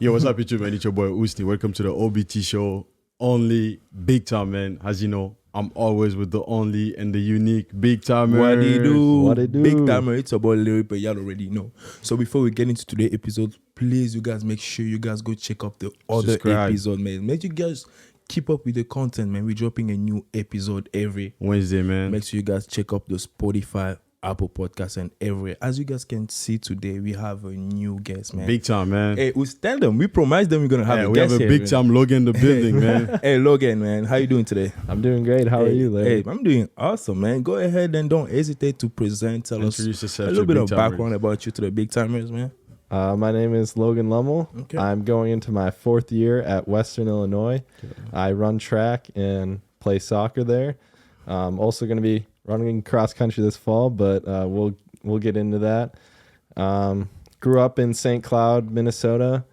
Yo, what's up, YouTube, man? It's your boy Usni. Welcome to the OBT show. Only big time, man. As you know, I'm always with the only and the unique big timer. What they do? What they do? Big timer. It's your boy Larry, but y'all already know. So before we get into today's episode, please, you guys, make sure you guys go check out the other episode, man. Make you guys keep up with the content, man. We're dropping a new episode every Wednesday, man. Make sure you guys check up the Spotify, Apple Podcasts, and everywhere. As you guys can see today, we have a new guest, man. Big time, man. Hey, we tell them. We promised them we're gonna have a we guest have a here, big man. time Logan in the building, man. Hey, Logan, man, how you doing today? I'm doing great. How are you, Larry? Hey, I'm doing awesome, man. Go ahead and don't hesitate to present. Tell us Introduce a yourself little to bit big of timers. background about you to the big timers, man. My name is Logan Lommel. Okay. I'm going into my 4th year at Western Illinois. I run track and play soccer there. Also going to be running cross country this fall, but we'll get into that. Grew up in St. Cloud, Minnesota.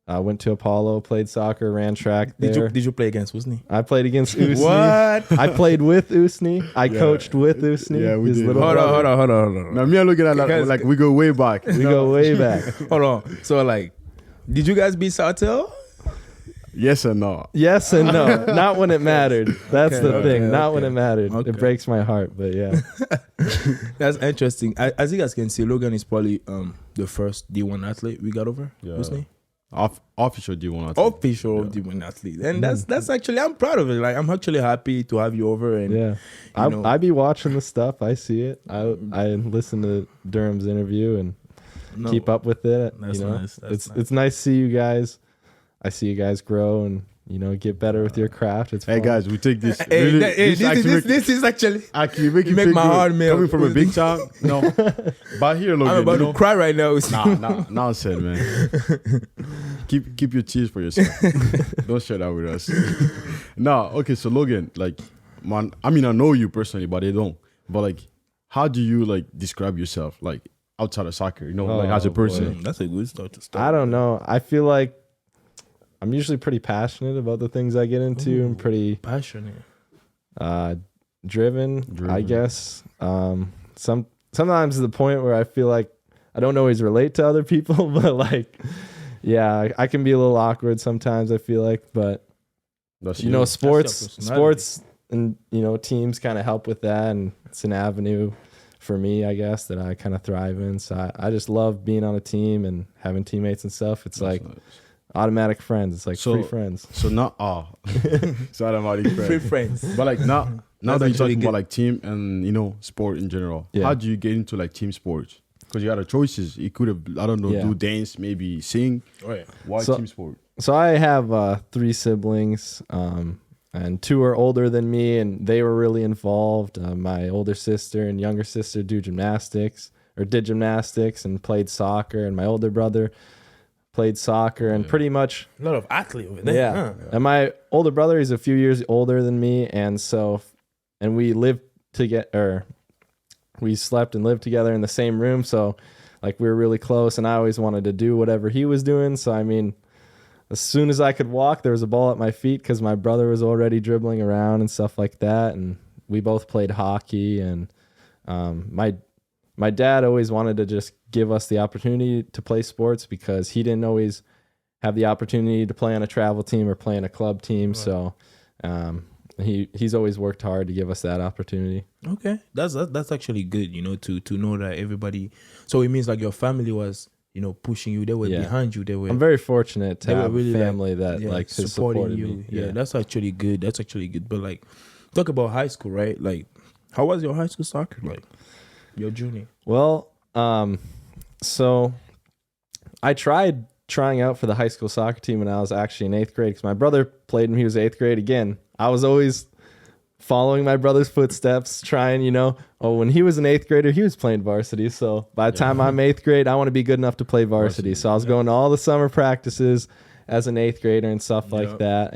Went to Apollo, played soccer, ran track there. Did you play against Usni? I played against Usni. What? I played with Usni. I coached with Usni. Yeah, we his did. little Hold brother. on. Now, me and Logan are Guys- like we go way back. We go way back. Hold on. So, like, did you guys beat Sartell? Yes and no. Yes and no. Not when it mattered. That's Okay, the thing. okay, Not okay. when it mattered. Okay. It breaks my heart, but yeah. That's interesting. As you guys can see, Logan is probably the first D1 athlete we got over. Yeah. Usni? Official D1. Official D1 athlete. And that's actually, I'm proud of it. Like, I'm actually happy to have you over. And Yeah. I be watching the stuff. I see it. I listen to Durham's interview and No, keep up with it. That's you know? nice. That's nice. It's nice to see you guys. I see you guys grow and get better with your craft. It's Hey fun. guys, we take this. Hey, really, this is actually. actually make you make feel my good. heart melt. Coming from a big town. No, but here, Logan, I'm about you know, to cry right now. Usni. Nah, nonsense, man. keep your tears for yourself. Don't share that with us. Okay, so Logan, like, man, I mean, I know you personally, but they don't. But like, how do you like describe yourself, like outside of soccer? You know, like as a Oh, boy. person. That's a good start to start. I don't know. I feel like I'm usually pretty passionate about the things I get into and pretty Passionate. driven, I Driven. guess. Sometimes to the point where I feel like I don't always relate to other people, but like, yeah, I can be a little awkward sometimes, I feel like, but That's you know, personality. sports and, teams kind of help with that. And it's an avenue for me, I guess, that I kind of thrive in. So I just love being on a team and having teammates and stuff. It's That's like nice. automatic friends. It's like So- free friends. So not so I'm already Free friends. friends. But like now That's that you're actually talking good. about like team and sport in general, Yeah. how do you get into like team sports? Because you got choices. You could have, I don't know, Yeah. do dance, maybe sing. Right. Why So- team sport? So I have 3 siblings, and 2 are older than me, and they were really involved. My older sister and younger sister did gymnastics and played soccer, and my older brother played soccer, and pretty much, A lot of athlete over there. yeah. Huh? And my older brother is a few years older than me, and we lived together. We slept and lived together in the same room, so like we were really close, and I always wanted to do whatever he was doing. So I mean, as soon as I could walk, there was a ball at my feet because my brother was already dribbling around and stuff like that. And we both played hockey. And my dad always wanted to just give us the opportunity to play sports because he didn't always have the opportunity to play on a travel team or play on a club team. Right. So he's always worked hard to give us that opportunity. Okay, that's actually good. To know that everybody. So it means like your family was pushing you. They were Yeah. behind you. They were. I'm very fortunate to They were have really, a family that has supported you. me. Yeah, that's actually good. That's actually good. But like, talk about high school, right? Like, how was your high school soccer? Like, your junior. Well, so I tried trying out for the high school soccer team when I was actually in 8th grade because my brother played when he was 8th grade. Again, I was always following my brother's footsteps, trying, when he was an 8th grader, he was playing varsity. So by the time I'm 8th grade, I want to be good enough to play varsity. So I was going to all the summer practices as an 8th grader and stuff like that.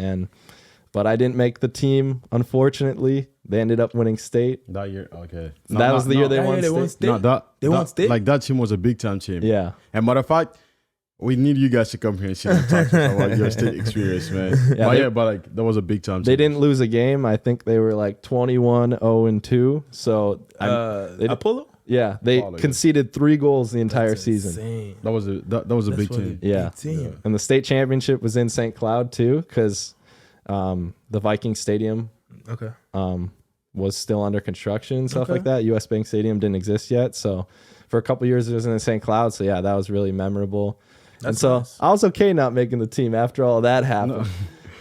But I didn't make the team, unfortunately. They ended up winning state. That year, okay. That was the year they won they state. won state. No, They won state? Like that team was a big time team. Yeah. And matter of fact, we need you guys to come here and see and talk about your state experience, man. Yeah, but like that was a big time team. They didn't lose a game. I think they were like 21-0-2. So they- Apollo. Yeah, they conceded 3 goals the entire season. Insane. That was a big team. Yeah. And the state championship was in St. Cloud too, because the Viking Stadium was still under construction and stuff like that. US Bank Stadium didn't exist yet, so for a couple years it was in St. Cloud. So yeah, that was really memorable. And so nice. I was okay not making the team after all that happened.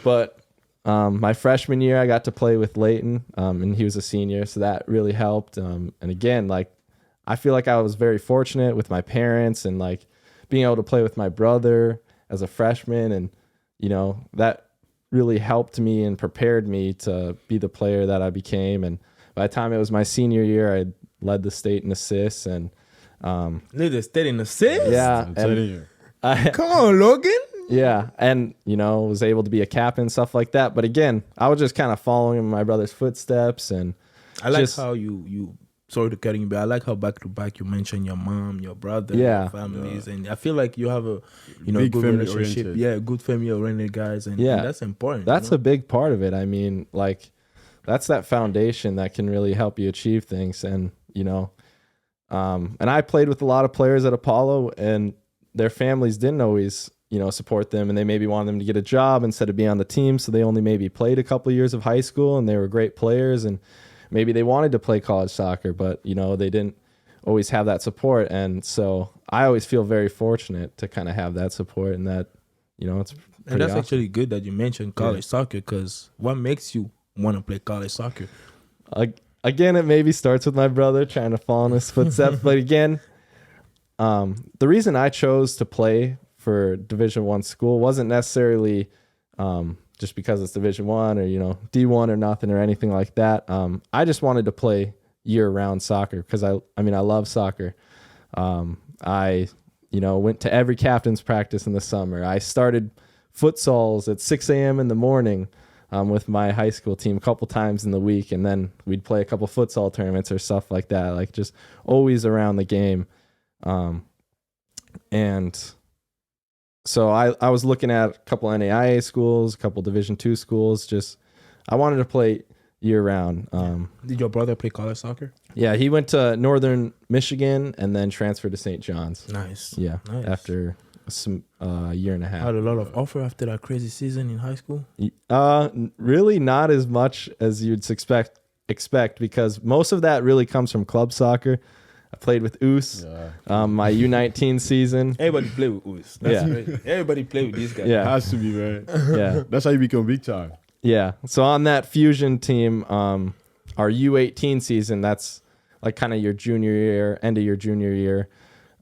But my freshman year, I got to play with Leighton, and he was a senior, so that really helped. And again, like, I feel like I was very fortunate with my parents and like being able to play with my brother as a freshman, and you know that really helped me and prepared me to be the player that I became. And by the time it was my senior year, I led the state in assists and led the state in assists. Yeah, come on, Logan. Yeah, and you know, was able to be a captain and stuff like that. But again, I was just kind of following in my brother's footsteps, and I like how you. Sorry to cut you, but I like how back to back you mentioned your mom, your brother, your families, and I feel like you have a good relationship. Oriented. Yeah, good family oriented guys, and that's important. That's a big part of it. I mean, like, that's that foundation that can really help you achieve things, and you know, and I played with a lot of players at Apollo, and their families didn't always support them, and they maybe wanted them to get a job instead of being on the team, so they only maybe played a couple years of high school, and they were great players, and maybe they wanted to play college soccer, but they didn't always have that support. And so I always feel very fortunate to kind of have that support, and that it's pretty and that's awesome. Actually good that you mentioned college soccer, because what makes you want to play college soccer? Again, it maybe starts with my brother trying to follow in his footsteps, but again, the reason I chose to play for Division I school wasn't necessarily just because it's Division I or D1 or nothing or anything like that. I just wanted to play year-round soccer because I love soccer. I went to every captain's practice in the summer. I started futsals at 6 a.m. in the morning with my high school team a couple times in the week, and then we'd play a couple futsal tournaments or stuff like that, like just always around the game. And so I was looking at a couple NAIA schools, a couple Division II schools. Just I wanted to play year round. Did your brother play college soccer? Yeah, he went to Northern Michigan and then transferred to St. John's. Nice. Yeah, nice. After some year and a half. Had a lot of offer after that crazy season in high school? Really not as much as you'd expect because most of that really comes from club soccer. I played with Oos, my U19 season. Everybody play with Oos. That's great. Everybody play with these guys. Yeah, it has to be, man. Yeah, that's how you become big time. Yeah. So on that fusion team, our U18 season, that's like kind of your junior year, end of your junior year,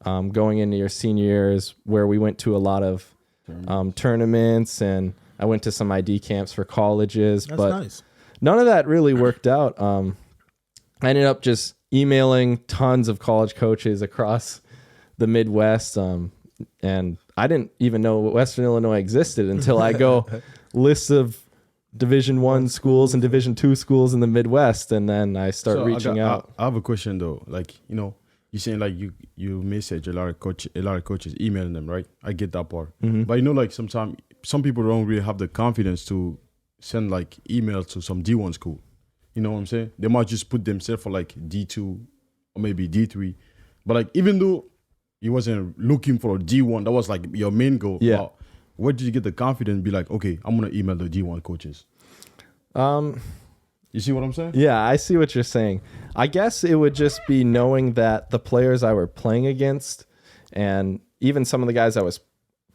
going into your senior year is where we went to a lot of tournaments, and I went to some ID camps for colleges. That's but nice. None of that really worked out. I ended up just emailing tons of college coaches across the Midwest, and I didn't even know Western Illinois existed until I go lists of Division I schools and Division II schools in the Midwest, and then I start reaching out. I have a question though. Like, you're saying like you message a lot of coaches, emailing them, right? I get that part. Mm-hmm. But like sometimes some people don't really have the confidence to send like emails to some D1 school. You know what I'm saying? They might just put themselves for like D2 or maybe D3. But like, even though you wasn't looking for a D1, that was like your main goal. Yeah. Where did you get the confidence to be like, okay, I'm going to email the D1 coaches? You see what I'm saying? Yeah, I see what you're saying. I guess it would just be knowing that the players I were playing against and even some of the guys I was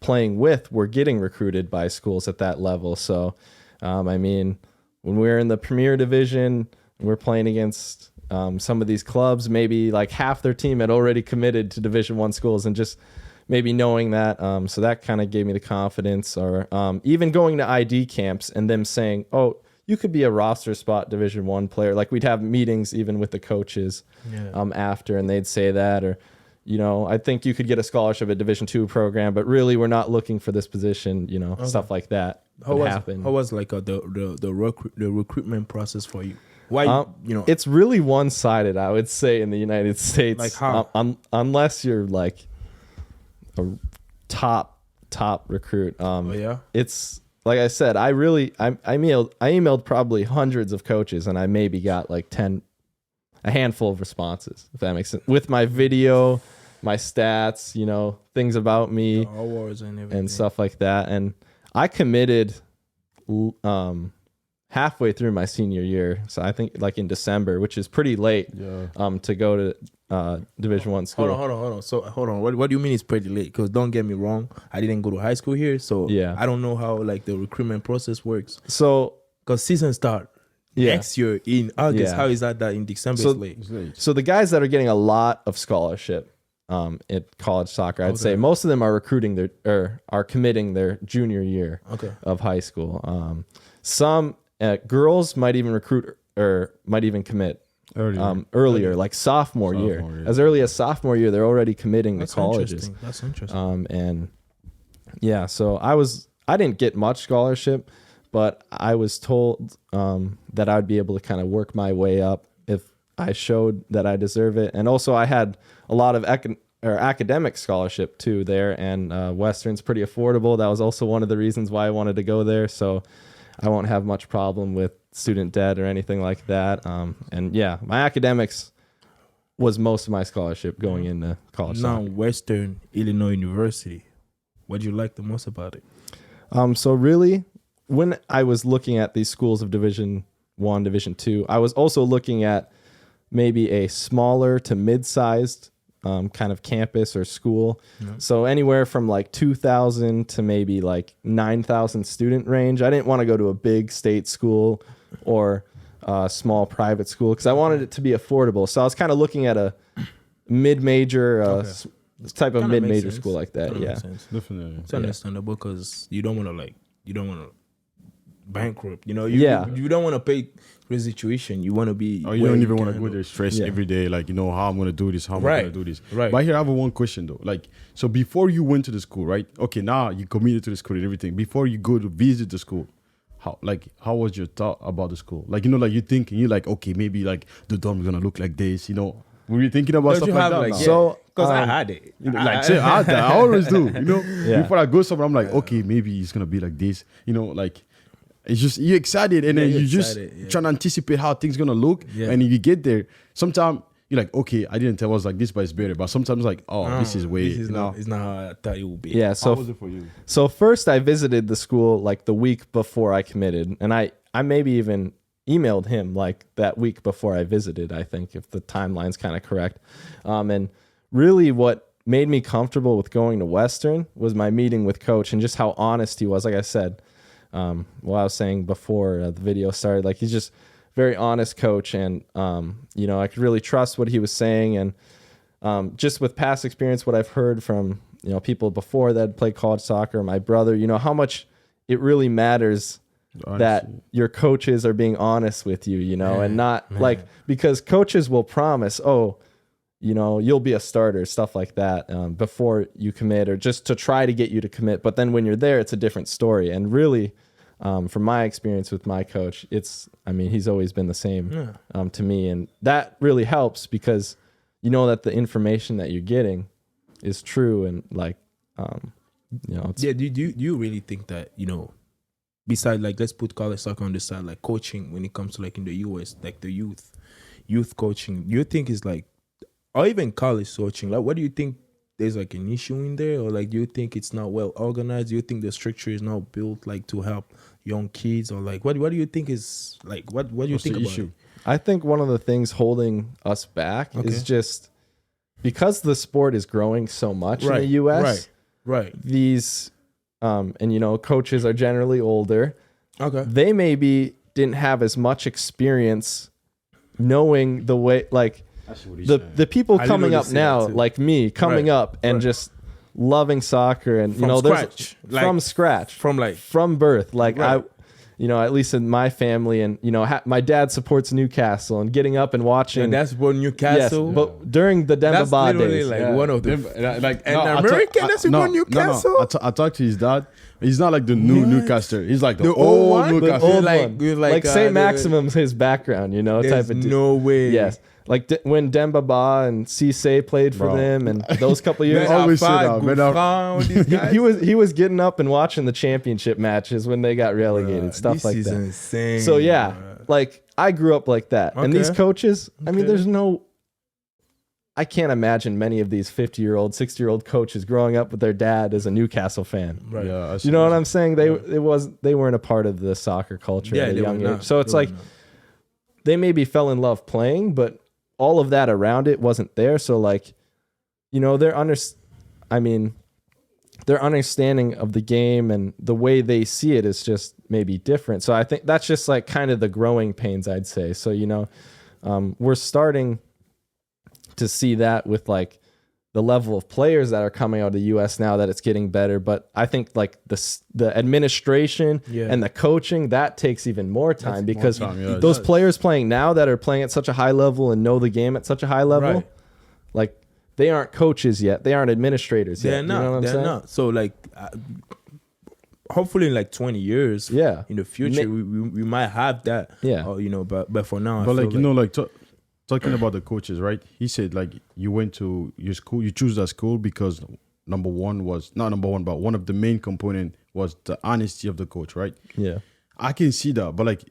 playing with were getting recruited by schools at that level. So, when we're in the Premier Division, we're playing against some of these clubs, maybe like half their team had already committed to Division I schools, and just maybe knowing that. So that kind of gave me the confidence, or even going to ID camps and them saying, oh, you could be a roster spot Division I player. Like we'd have meetings even with the coaches after, and they'd say that, or, I think you could get a scholarship at Division II program, but really we're not looking for this position, stuff like that. How was like the recruitment process for you? Why it's really one-sided, I would say, in the United States. Like how? Unless you're like a top recruit. It's like I said, I emailed probably hundreds of coaches, and I maybe got like 10 a handful of responses, if that makes sense, with my video, my stats, you know, things about me, awards and everything and stuff like that. And I committed halfway through my senior year, so I think like in December, which is pretty late, to go to Division I school. Hold on. So hold on. What do you mean it's pretty late? Because don't get me wrong, I didn't go to high school here, so I don't know how like the recruitment process works. So because season start next year in August, how is that in December is late? So the guys that are getting a lot of scholarship at college soccer, I'd say most of them are recruiting are committing their junior year of high school. Some girls might even recruit or might even commit earlier, like sophomore year. As early as sophomore year, they're already committing to colleges. That's interesting. And yeah, so I didn't get much scholarship, but I was told that I'd be able to kind of work my way up if I showed that I deserve it. And also I had a lot of academic scholarship too there, and Western's pretty affordable. That was also one of the reasons why I wanted to go there. So I won't have much problem with student debt or anything like that. And yeah, my academics was most of my scholarship going into college. Now, Western Illinois University, what do you like the most about it? So really, when I was looking at these schools of Division I, Division II, I was also looking at maybe a smaller to mid-sized kind of campus or school. So anywhere from like 2,000 to maybe like 9,000 student range. I didn't want to go to a big state school or a small private school because I wanted it to be affordable. So I was kind of looking at a mid-major type of mid-major school like that. Definitely. It's understandable because you don't want to bankrupt. You know, you don't want to pay crazy tuition. You want to be. Or you don't even want to go there stressed every day. Like, you know, how I'm going to do this, how I'm going to do this. Right. But here I have one question though. Like, so before you went to the school, right? Okay, now you committed to the school and everything. Before you go to visit the school, how was your thought about the school? Like, you know, like you're like, okay, maybe like the dorm is going to look like this, you know. Were you thinking about stuff like that? Like, so, because I had it. You know, I had that. I always do, you know. Before I go somewhere, I'm like, okay, maybe it's going to be like this, you know, like. It's just you're excited, and then you just trying to anticipate how things gonna look. And if you get there, sometimes you're like, okay, I didn't tell us like this, but it's better. But sometimes like, this is way. It's not how I thought it would be. Yeah. So how was it for you? So first, I visited the school like the week before I committed, and I maybe even emailed him like that week before I visited. I think if the timeline's kind of correct, and really what made me comfortable with going to Western was my meeting with Coach and just how honest he was. Like I said. What I was saying before the video started, like he's just very honest coach, and you know, I could really trust what he was saying, and just with past experience, what I've heard from, you know, people before that had played college soccer, my brother, you know, how much it really matters that your coaches are being honest with you, you know, and not like, because coaches will promise, you know, you'll be a starter, stuff like that, before you commit, or just to try to get you to commit. But then when you're there, it's a different story. And really, from my experience with my coach, he's always been the same to me. And that really helps because you know that the information that you're getting is true. And like, you know, do you really think that, you know, besides like, let's put college soccer on the side, like coaching when it comes to like in the US, like the youth coaching, do you think is like, or even college coaching, like what do you think there's like an issue in there, or like do you think it's not well organized? Do you think the structure is not built like to help young kids, or like what do you think is like what do you think about issue? It? I think one of the things holding us back is just because the sport is growing so much in the US. Right. These and you know, coaches are generally older. Okay. They maybe didn't have as much experience knowing the way, like the people coming up now, like me, coming up and just loving soccer, and you know, scratch. There's from scratch, from birth, like I, you know, at least in my family, and you know, my dad supports Newcastle, and getting up and watching. And that's what Newcastle. Yes, but during the Demba Ba days, like one of them, like an American that's support Newcastle. No. I talked to his dad. He's not like the new Newcastle. He's like the old one. Newcastle. Like St. Maximum's his background, you know, type of. No way. Yes. Like when Demba Ba and Cisse played for them, and those couple of years, he was getting up and watching the championship matches when they got relegated, stuff like that. Insane, so yeah, Like, I grew up like that. And these coaches, I mean, I can't imagine many of these 50-year-old, 60-year-old coaches growing up with their dad as a Newcastle fan. Right. Yeah, you know what I'm saying? They weren't a part of the soccer culture at a young age. So it's like they maybe fell in love playing, but all of that around it wasn't there. So like, you know, their understanding of the game and the way they see it is just maybe different. So I think that's just like kind of the growing pains, I'd say. So, you know, we're starting to see that with like the level of players that are coming out of the US now, that it's getting better. But I think like the administration and the coaching, that takes even more time, because those players playing now that are playing at such a high level and know the game at such a high level, like they aren't coaches yet. They aren't administrators yet. They're not. You know what I'm saying? Not. So like, hopefully in like 20 years, in the future, we might have that. Yeah. You know, but for now, but like, you know, like talking about the coaches, right? He said like you went to your school, you choose that school because one of the main component was the honesty of the coach, right? Yeah. I can see that, but like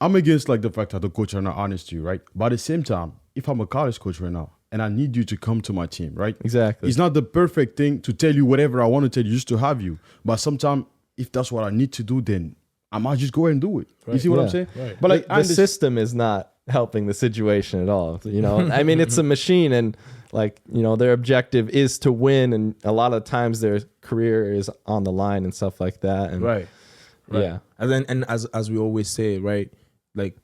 I'm against like the fact that the coach are not honest to you, right? But at the same time, if I'm a college coach right now and I need you to come to my team, right? Exactly. It's not the perfect thing to tell you whatever I want to tell you just to have you. But sometimes if that's what I need to do, then I might just go ahead and do it. Right. You see what I'm saying? Right. But like the system is not helping the situation at all. You know, I mean, it's a machine, and like, you know, their objective is to win, and a lot of times their career is on the line and stuff like that. And yeah. And as we always say, right, like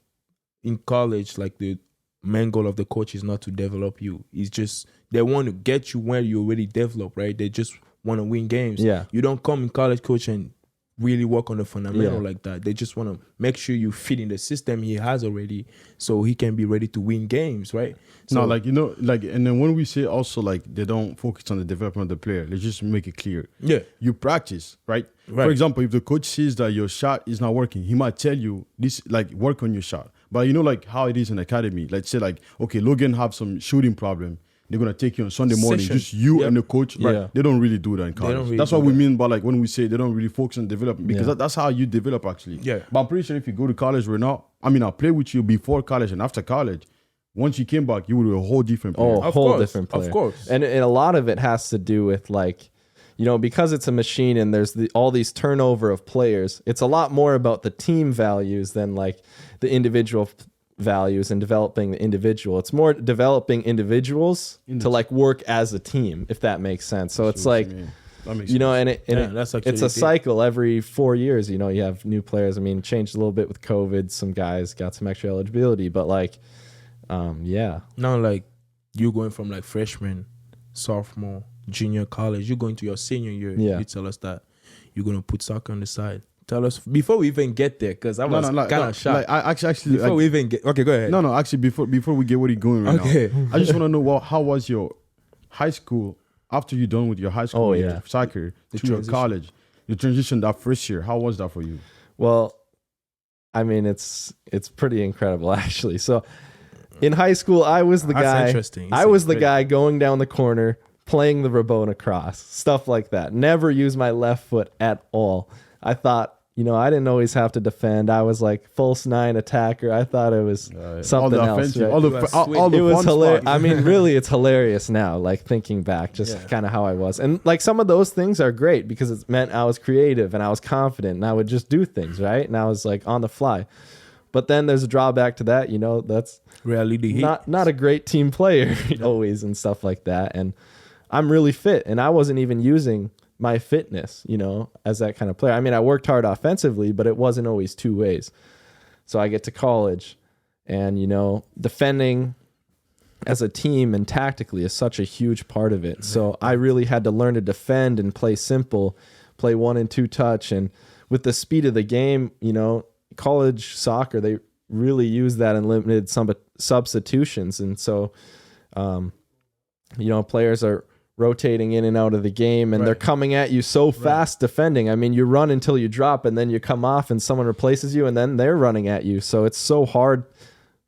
in college, like the main goal of the coach is not to develop you. It's just they want to get you where you already develop, right? They just want to win games. Yeah. You don't come in college coach and really work on the fundamental like that. They just want to make sure you fit in the system he has already, so he can be ready to win games, right? So, no, like, you know, like, and then when we say also like they don't focus on the development of the player, they just make it clear. Yeah, you practice, right? For example, if the coach sees that your shot is not working, he might tell you this, like, work on your shot. But you know, like how it is in academy. Let's say like, okay, Logan have some shooting problem. They're gonna take you on Sunday morning, just you and the coach. Right? They don't really do that in college. Really that's what we mean by like when we say they don't really focus on development, because that's how you develop actually. Yeah. But I'm pretty sure if you go to college right now, I mean, I'll play with you before college and after college. Once you came back, you were a whole different player. Oh, a whole different player. Of course. And a lot of it has to do with like, you know, because it's a machine and there's all these turnover of players, it's a lot more about the team values than like the individual values and developing the individual. It's more developing individuals to like work as a team, if that makes sense. So it's like, you know, and it's a cycle every 4 years. You know, you have new players. I mean, changed a little bit with COVID. Some guys got some extra eligibility, but like, now like you going from like freshman, sophomore, junior college, you're going to your senior year. You tell us that you're going to put soccer on the side. Tell us before we even get there, because I was kind of shocked. Like, actually, before we even get, okay, go ahead. No, actually, before we get where you're going right now, I just want to know how was your high school after you're done with your high school soccer to your college, the transition that first year. How was that for you? Well, I mean, it's pretty incredible actually. So in high school, I was the guy. Interesting. I was the guy going down the corner, playing the Rabona cross, stuff like that. Never use my left foot at all. I thought, you know, I didn't always have to defend. I was like false nine attacker. I thought it was something else. Right? It was hilarious. I mean, really, it's hilarious now, like thinking back, just kind of how I was. And like some of those things are great because it meant I was creative and I was confident and I would just do things, right? And I was like on the fly. But then there's a drawback to that, you know, that's reality. Not a great team player always and stuff like that. And I'm really fit, and I wasn't even using my fitness, you know, as that kind of player. I mean, I worked hard offensively, but it wasn't always two ways. So I get to college and, you know, defending as a team and tactically is such a huge part of it. So I really had to learn to defend and play simple, play 1 and 2 touch. And with the speed of the game, you know, college soccer, they really use that in limited substitutions. And so, you know, players are rotating in and out of the game, and they're coming at you so fast defending. I mean, you run until you drop, and then you come off and someone replaces you, and then they're running at you. So it's so hard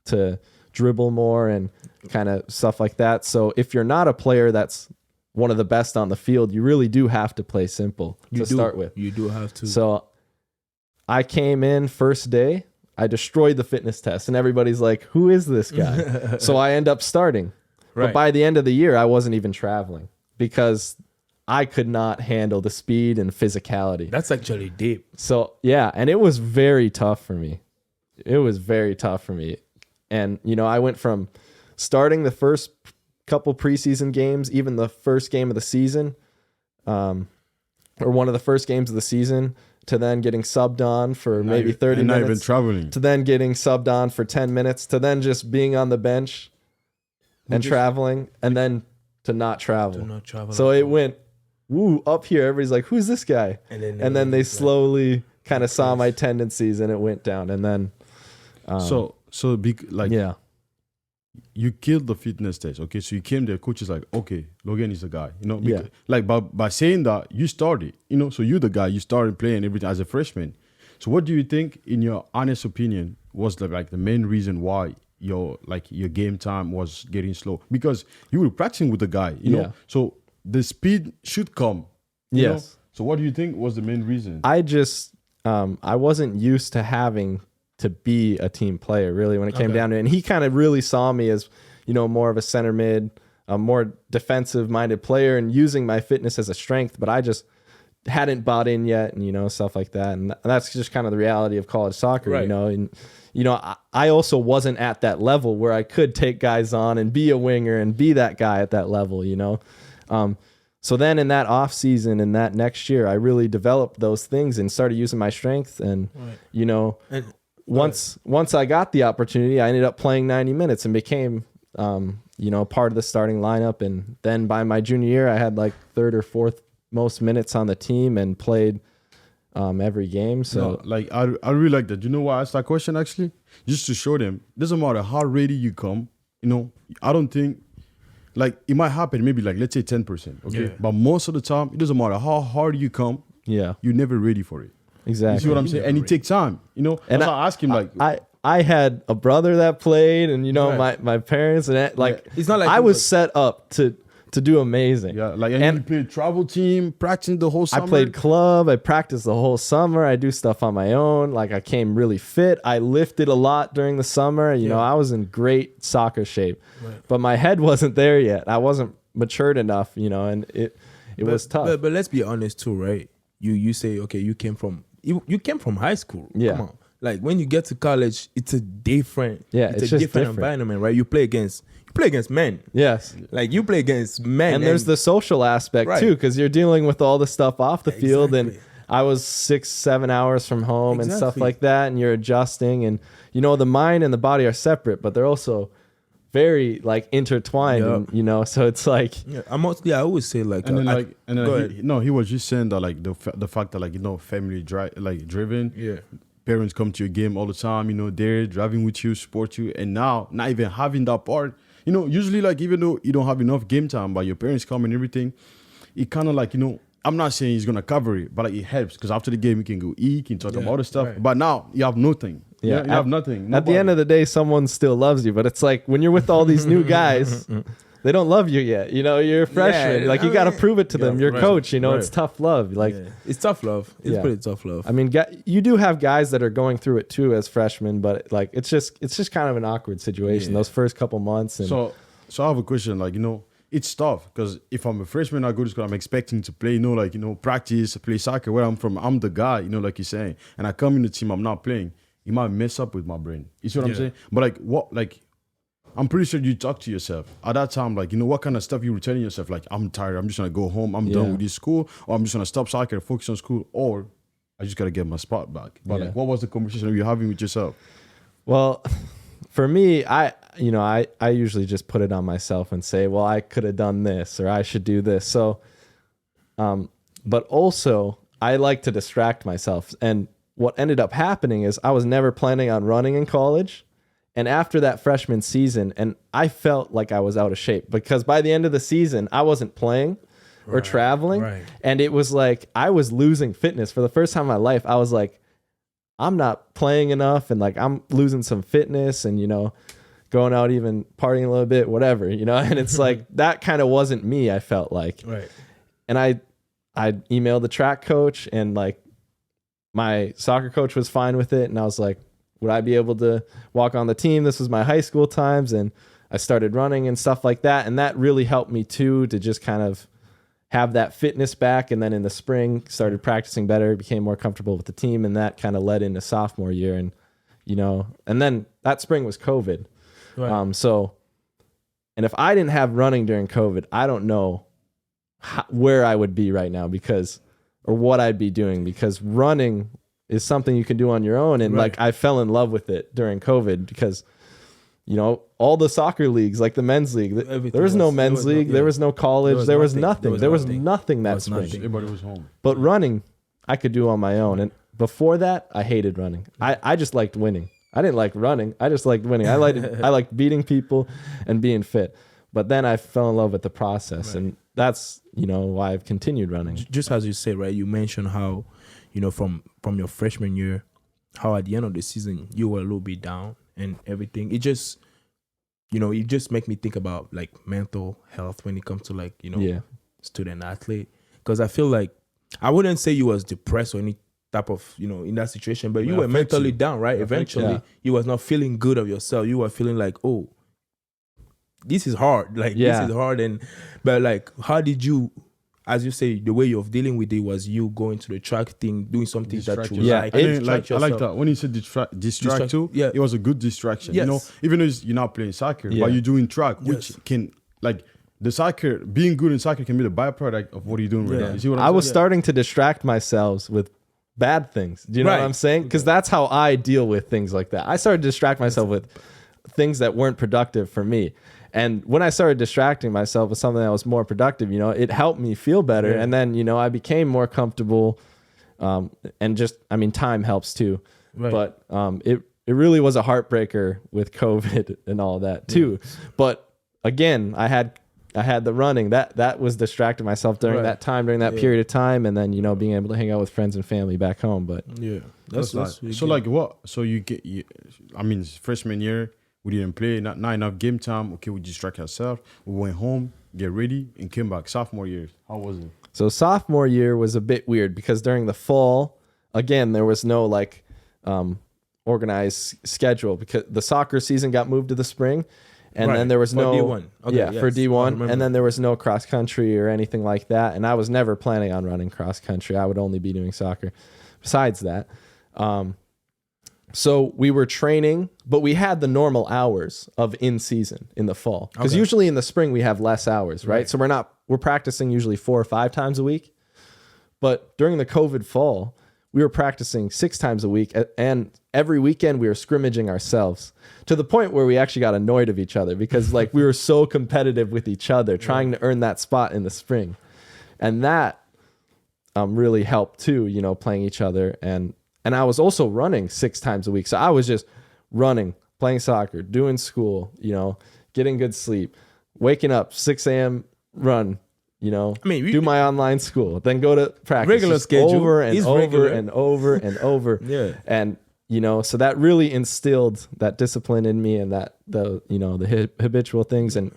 to dribble more and kind of stuff like that. So if you're not a player that's one of the best on the field, you really do have to play simple to start with. You do have to. So I came in first day. I destroyed the fitness test, and everybody's like, who is this guy? So I end up starting. But by the end of the year, I wasn't even traveling because I could not handle the speed and physicality. That's actually deep. So yeah, and it was very tough for me. It was very tough for me. And, you know, I went from starting the first couple preseason games, even the first game of the season, or one of the first games of the season, to then getting subbed on for maybe 30 minutes. Not even traveling. To then getting subbed on for 10 minutes, to then just being on the bench and traveling, and then to not travel. So it went up here. Everybody's like, who's this guy? And then they slowly kind of saw my tendencies, and it went down. And then you killed the fitness test. Okay, so you came there, coach is like, okay, Logan is the guy, you know. Because, like by saying that, you started, you know, so you're the guy, you started playing everything as a freshman. So what do you think, in your honest opinion, was the main reason why your game time was getting slow? Because you were practicing with the guy, you know, so the speed should come. You know? So what do you think was the main reason? I just I wasn't used to having to be a team player, really, when it came down to it. And he kind of really saw me as, you know, more of a center mid, a more defensive minded player, and using my fitness as a strength, but I just hadn't bought in yet, and, you know, stuff like that. And that's just kind of the reality of college soccer, you know. And, you know, I also wasn't at that level where I could take guys on and be a winger and be that guy at that level, you know. So then in that off season and that next year, I really developed those things and started using my strength. And, you know, once I got the opportunity, I ended up playing 90 minutes and became, you know, part of the starting lineup. And then by my junior year, I had like third or fourth most minutes on the team and played every game. So I really like that. You know why I asked that question, actually? Just to show them, doesn't matter how ready you come, you know, I don't think, like, it might happen maybe like, let's say 10%, okay? But most of the time, it doesn't matter how hard you come, you're never ready for it. Exactly. You see what I'm saying? And it takes time, you know? And I ask him, like... I had a brother that played, and, you know, my parents, and it's not like I was set up to do amazing. Yeah, like, and you played travel team, practicing the whole summer. I played club. I practiced the whole summer. I do stuff on my own. Like, I came really fit. I lifted a lot during the summer. You know, I was in great soccer shape, but my head wasn't there yet. I wasn't matured enough, you know, and it was tough. But let's be honest too, right? You say, okay, you came from high school. Yeah. Come on. Like, when you get to college, it's a different, it's a different environment, right? You play against men. Yes. Like, you play against men. And there's the social aspect too, because you're dealing with all the stuff off the field. And I was 6-7 hours from home and stuff like that. And you're adjusting, and, you know, the mind and the body are separate, but they're also very, like, intertwined. And, you know, so it's like, I always say, like, and then he was just saying that, like, the fact that, like, you know, family driven, parents come to your game all the time, you know, they're driving with you, support you, and now not even having that part. You know, usually, like, even though you don't have enough game time, but your parents come and everything, it kind of, like, you know, I'm not saying he's going to cover it, but, like, it helps, because after the game, you can go eat, you can talk about other stuff. Right. But now you have nothing. You have nothing. At the end of the day, someone still loves you, but it's like when you're with all these new guys, they don't love you yet. You know, you're a freshman. Yeah, like, you got to prove it to them. Your coach, you know, it's tough love. Like, it's tough love. It's pretty tough love. I mean, you do have guys that are going through it too as freshmen, but, like, it's just kind of an awkward situation those first couple months. And so I have a question. Like, you know, it's tough because if I'm a freshman, I go to school, I'm expecting to play, you know, like, you know, practice, play soccer. Where I'm from, I'm the guy, you know, like you're saying. And I come in the team, I'm not playing. It might mess up with my brain. You see what I'm saying? But, like, I'm pretty sure you talk to yourself at that time, like, you know, what kind of stuff you were telling yourself, like, I'm tired, I'm just gonna go home, I'm done with this school, or I'm just gonna stop soccer, focus on school, or I just gotta get my spot back. But like, what was the conversation you were having with yourself? Well, for me, I usually just put it on myself and say, well, I could have done this, or I should do this. So, but also I like to distract myself. And what ended up happening is I was never planning on running in college. And after that freshman season, and I felt like I was out of shape because by the end of the season, I wasn't playing or traveling. Right. And it was like I was losing fitness for the first time in my life. I was like, I'm not playing enough, and, like, I'm losing some fitness, and, you know, going out, even partying a little bit, whatever, you know. And it's like that kind of wasn't me, I felt like. Right. And I emailed the track coach, and, like, my soccer coach was fine with it. And I was like, would I be able to walk on the team? This was my high school times, and I started running and stuff like that. And that really helped me too, to just kind of have that fitness back. And then in the spring, started practicing better, became more comfortable with the team. And that kind of led into sophomore year. And, and then that spring was COVID. Right. And if I didn't have running during COVID, I don't know where I would be right now or what I'd be doing, because running is something you can do on your own. And right. like, I fell in love with it during COVID because, all the soccer leagues, like the men's league, there was no men's league. There was no college. There was nothing. There was nothing that spring. Everybody was home. But running, I could do on my own. And before that, I hated running. I just liked winning. I didn't like running. I just liked winning. I liked beating people and being fit. But then I fell in love with the process. Right. And that's, why I've continued running. Just as you say, right, you mentioned how, from your freshman year, how at the end of the season, you were a little bit down and everything. It just, it just make me think about like mental health when it comes to like, student athlete. Because I feel like, I wouldn't say you was depressed or any type of, in that situation, but you were mentally down, right? Eventually, you was not feeling good of yourself. You were feeling like, oh, this is hard. Like, this is hard. But like, how did you, as you say, the way you're dealing with it was you going to the track thing, doing something that you like. I like that. When you said distract too, it was a good distraction. Yes. Even though you're not playing soccer, but you're doing track, which can, like, the soccer, being good in soccer can be the byproduct of what you're doing right now. You see what I'm saying? I was starting to distract myself with bad things. Do you know what I'm saying? Because that's how I deal with things like that. I started to distract myself with things that weren't productive for me. And when I started distracting myself with something that was more productive, it helped me feel better. Yeah. And then, I became more comfortable. And just, time helps too. Right. But it really was a heartbreaker with COVID and all that too. Yeah. But again, I had the running that was distracting myself during that time, during that period of time. And then, being able to hang out with friends and family back home. But that's so like what? So freshman year, we didn't play, not enough game time. Okay, we distract ourselves. We went home, get ready, and came back. Sophomore year, how was it? So sophomore year was a bit weird because during the fall, again, there was no like organized schedule because the soccer season got moved to the spring. And then there was for D1. Okay, for D1. And then there was no cross country or anything like that. And I was never planning on running cross country. I would only be doing soccer. Besides that, so we were training, but we had the normal hours of in season in the fall. Because usually in the spring we have less hours, right? So we're practicing usually 4 or 5 times a week. But during the COVID fall, we were practicing 6 times a week, and every weekend we were scrimmaging ourselves to the point where we actually got annoyed of each other because like we were so competitive with each other trying to earn that spot in the spring. And that really helped too, playing each other. And I was also running 6 times a week. So I was just running, playing soccer, doing school, getting good sleep, waking up 6 a.m., run, do my online school, then go to practice. Regular schedule. Over and over and over and over. And, so that really instilled that discipline in me and that the habitual things and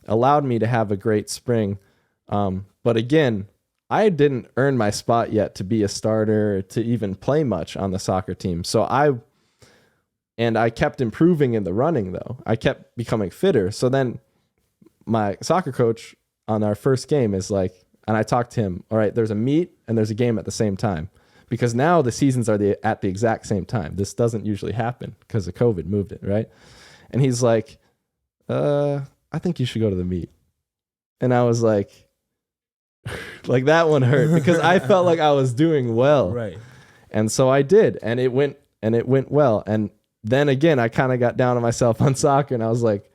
allowed me to have a great spring. But again, I didn't earn my spot yet to be a starter, to even play much on the soccer team. So I kept improving in the running though. I kept becoming fitter. So then my soccer coach on our first game is like, and I talked to him, all right, there's a meet and there's a game at the same time because now the seasons are at the exact same time. This doesn't usually happen because of COVID moved it, right? And he's like, I think you should go to the meet. And I was like that one hurt because I felt like I was doing well. Right. And so I did, and it went well. And then again, I kind of got down on myself on soccer and I was like,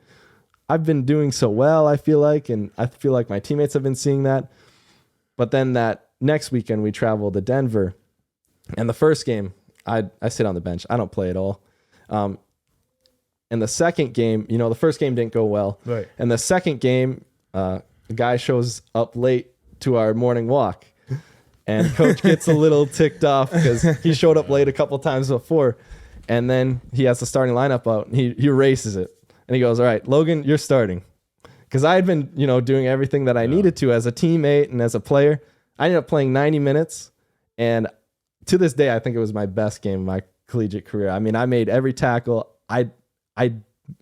I've been doing so well, I feel like, and I feel like my teammates have been seeing that. But then that next weekend we traveled to Denver, and the first game, I sit on the bench. I don't play at all. And the second game, the first game didn't go well. Right. And the second game, a guy shows up late to our morning walk, and coach gets a little ticked off because he showed up late a couple times before, and then he has the starting lineup out, and he erases it. And he goes, all right, Logan, you're starting. Because I had been, doing everything that I needed to as a teammate and as a player. I ended up playing 90 minutes. And to this day, I think it was my best game of my collegiate career. I mean, I made every tackle.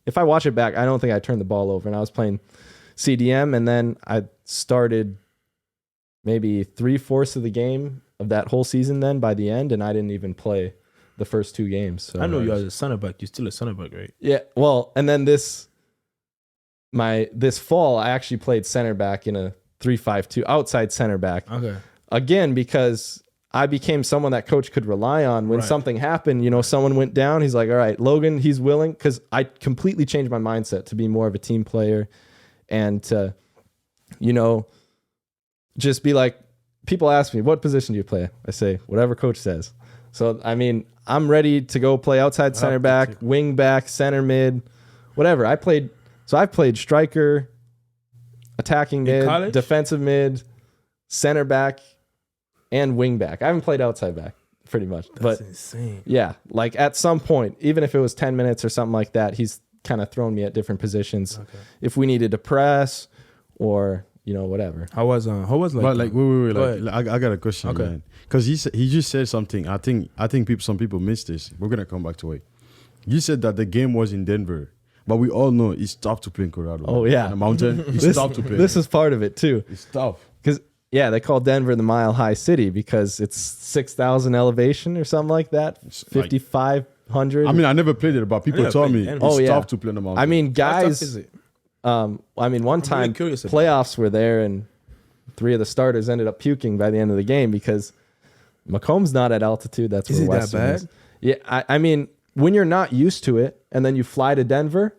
If I watch it back, I don't think I turned the ball over. And I was playing CDM, and then I started maybe 3/4 of the game of that whole season then by the end, and I didn't even play the first 2 games. So I know you as a center back. You're still a center back, right? Yeah. Well, and then this fall, I actually played center back in a 3-5-2, outside center back. Okay. Again, because I became someone that coach could rely on when something happened. You know, someone went down. He's like, all right, Logan, he's willing. Because I completely changed my mindset to be more of a team player and to, you know, just be like, people ask me, what position do you play? I say, whatever coach says. So, I mean, I'm ready to go play outside center back, wing back, center mid, whatever. I've played striker, attacking mid, defensive mid, center back, and wing back. I haven't played outside back pretty much. That's insane. Yeah, like at some point, even if it was 10 minutes or something like that, he's kind of thrown me at different positions. Okay. If we needed to press or, you know, whatever. How was like? But like, wait. Like, I got a question, man. Because he just said something. I think some people missed this. We're gonna come back to it. You said that the game was in Denver, but we all know it's tough to play in Colorado. Oh yeah, on the mountain. It's tough to play. This is part of it too. It's tough because they call Denver the Mile High City because it's 6,000 elevation or something like that. 5,500. I mean, I never played it, but people told me it's tough to play on the mountain. I mean, guys. How tough is it? One time playoffs were there and 3 of the starters ended up puking by the end of the game because Macomb's not at altitude. That's where Western is. Yeah, I mean, when you're not used to it and then you fly to Denver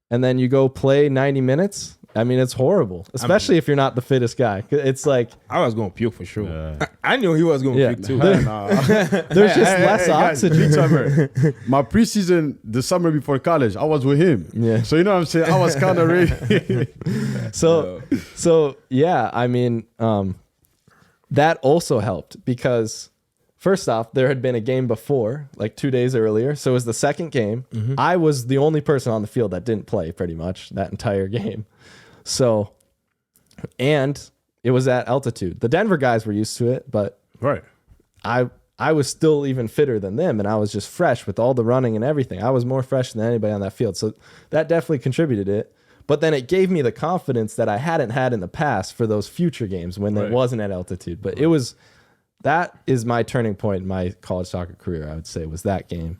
and then you go play 90 minutes, I mean, it's horrible, especially if you're not the fittest guy. It's like... I was going to puke for sure. Yeah. I knew he was going to puke too. There's just less oxygen. My preseason, the summer before college, I was with him. Yeah. So, you know what I'm saying? I was kind of ready. So, yeah, I mean, that also helped because... First off, there had been a game before, like 2 days earlier. So it was the second game. Mm-hmm. I was the only person on the field that didn't play pretty much that entire game. So, and it was at altitude. The Denver guys were used to it, but I was still even fitter than them, and I was just fresh with all the running and everything. I was more fresh than anybody on that field. So that definitely contributed it. But then it gave me the confidence that I hadn't had in the past for those future games when it wasn't at altitude. But it was... That is my turning point in my college soccer career, I would say, was that game.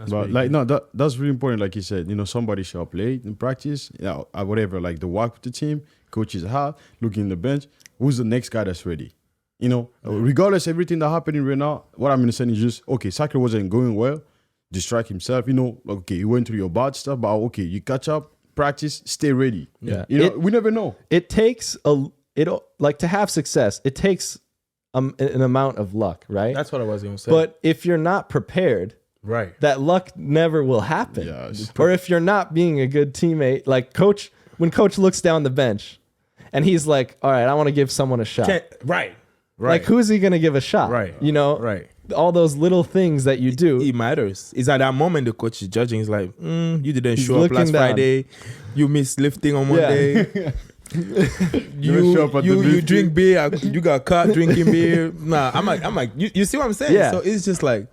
But like, no, that's really important. Like you said, you know, somebody should up late in practice, whatever, like the walk with the team, coach is hot, looking in the bench. Who's the next guy that's ready? You know, regardless of everything that's happening right now, what I'm going to say is just, okay, soccer wasn't going well, distract himself, you know, okay, you went through your bad stuff, but okay, you catch up, practice, stay ready. Yeah. You know, we never know. It takes, to have success, it takes an amount of luck, right? That's what I was going to say. But if you're not prepared, that luck never will happen. Yes. Or if you're not being a good teammate, like when coach looks down the bench and he's like, all right, I want to give someone a shot. Right. Like, who's he going to give a shot? Right. You know, all those little things that you do. It matters. It's at that moment the coach is judging. He's like, you didn't show up last Friday. You missed lifting on Monday. You drink beer. You got caught drinking beer. Nah, I'm like, you see what I'm saying? Yeah. So it's just like,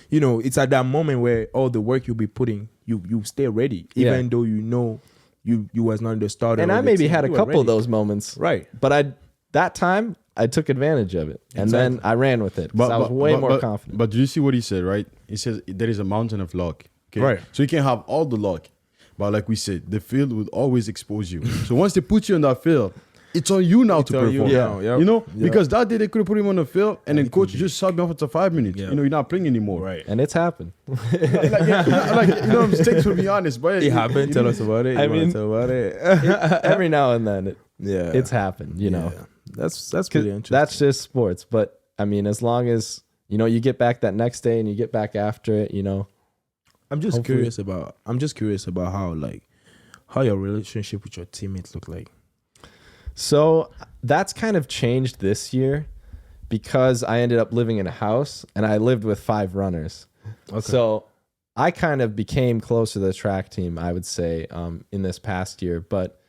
you know, it's at that moment where all the work you'll be putting, you stay ready, even though you know you was not the starter. And I maybe had a couple of those moments, right? But that time I took advantage of it, and then I ran with it. But I was way more confident. But do you see what he said? Right? He says there is a mountain of luck. Okay? Right. So you can have all the luck. But like we said, the field will always expose you. So once they put you on that field, it's on you now to perform. You know, because that day they could have put him on the field and then coach just subbed off after 5 minutes. You know, you're not playing anymore. Right. And it's happened. Mistakes, to be honest. But it happened. Tell us about it. Every now and then, it's happened, you know. That's pretty interesting. That's just sports. But I mean, as long as, you know, you get back that next day and you get back after it, you know. I'm just curious about how your relationship with your teammates look like. So that's kind of changed this year because I ended up living in a house and I lived with 5 runners. Okay. So I kind of became close to the track team, I would say, in this past year. But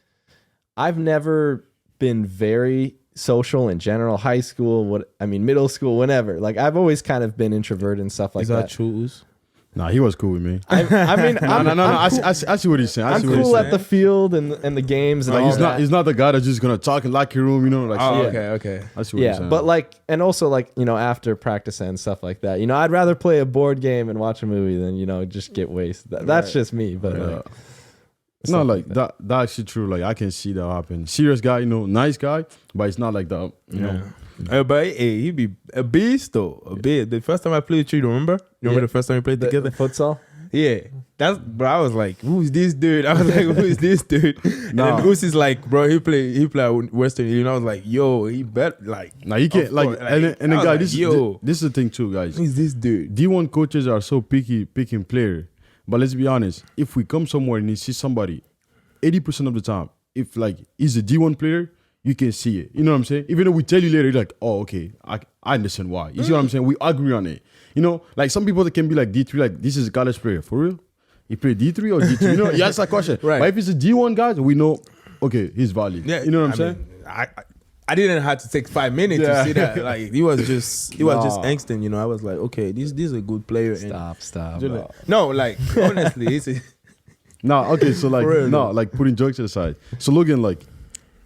I've never been very social in general, high school, middle school, whenever. Like, I've always kind of been introverted and stuff like that. Is that true? Nah, he was cool with me. I mean, No. I'm cool, I see what he's saying. I'm cool at the field and the games and Like all he's not the guy that's just gonna talk in locker room, you know, like. Oh, Yeah. okay. I see what you're saying. but like, and also like, you know, after practice and stuff like that, you know, I'd rather play a board game and watch a movie than, you know, just get wasted. That's just me, but Yeah. like, No, stuff like that. That's actually true. Like I can see that happen. Serious guy, you know, nice guy, but it's not like that. You know. But hey, he be a beast though. A beast. The first time I played with you, remember? You remember the first time we played together? The futsal. Yeah. But I was like, who's this dude? I was like, who is this dude? And Nah. then Goose is like, bro, he play at Western Union. I was like, yo, he bet like. Now you can't Of like, course, like, and then I was guy, like, this yo. is the thing too, guys. Who is this dude? D1 coaches are so picking player, but let's be honest. If we come somewhere and you see somebody, 80% of the time, if like he's a D1 player, you can see it. You know what I'm saying? Even though we tell you later, you're like, oh, okay, I understand why. You see what I'm saying? We agree on it. You know, like some people that can be like D3, like this is a college player for real. He played D3 or D2? You know, you ask that question. Right. But if it's a D1 guy, we know, okay, he's valid. Yeah, You know what I'm I saying? mean, I didn't have to take 5 minutes to see that. Like he was just angsting, you know. I was like, okay, this is a good player. Stop. No, like honestly, it's No, okay, so like, For real, no, though. like putting jokes aside. So Logan, like,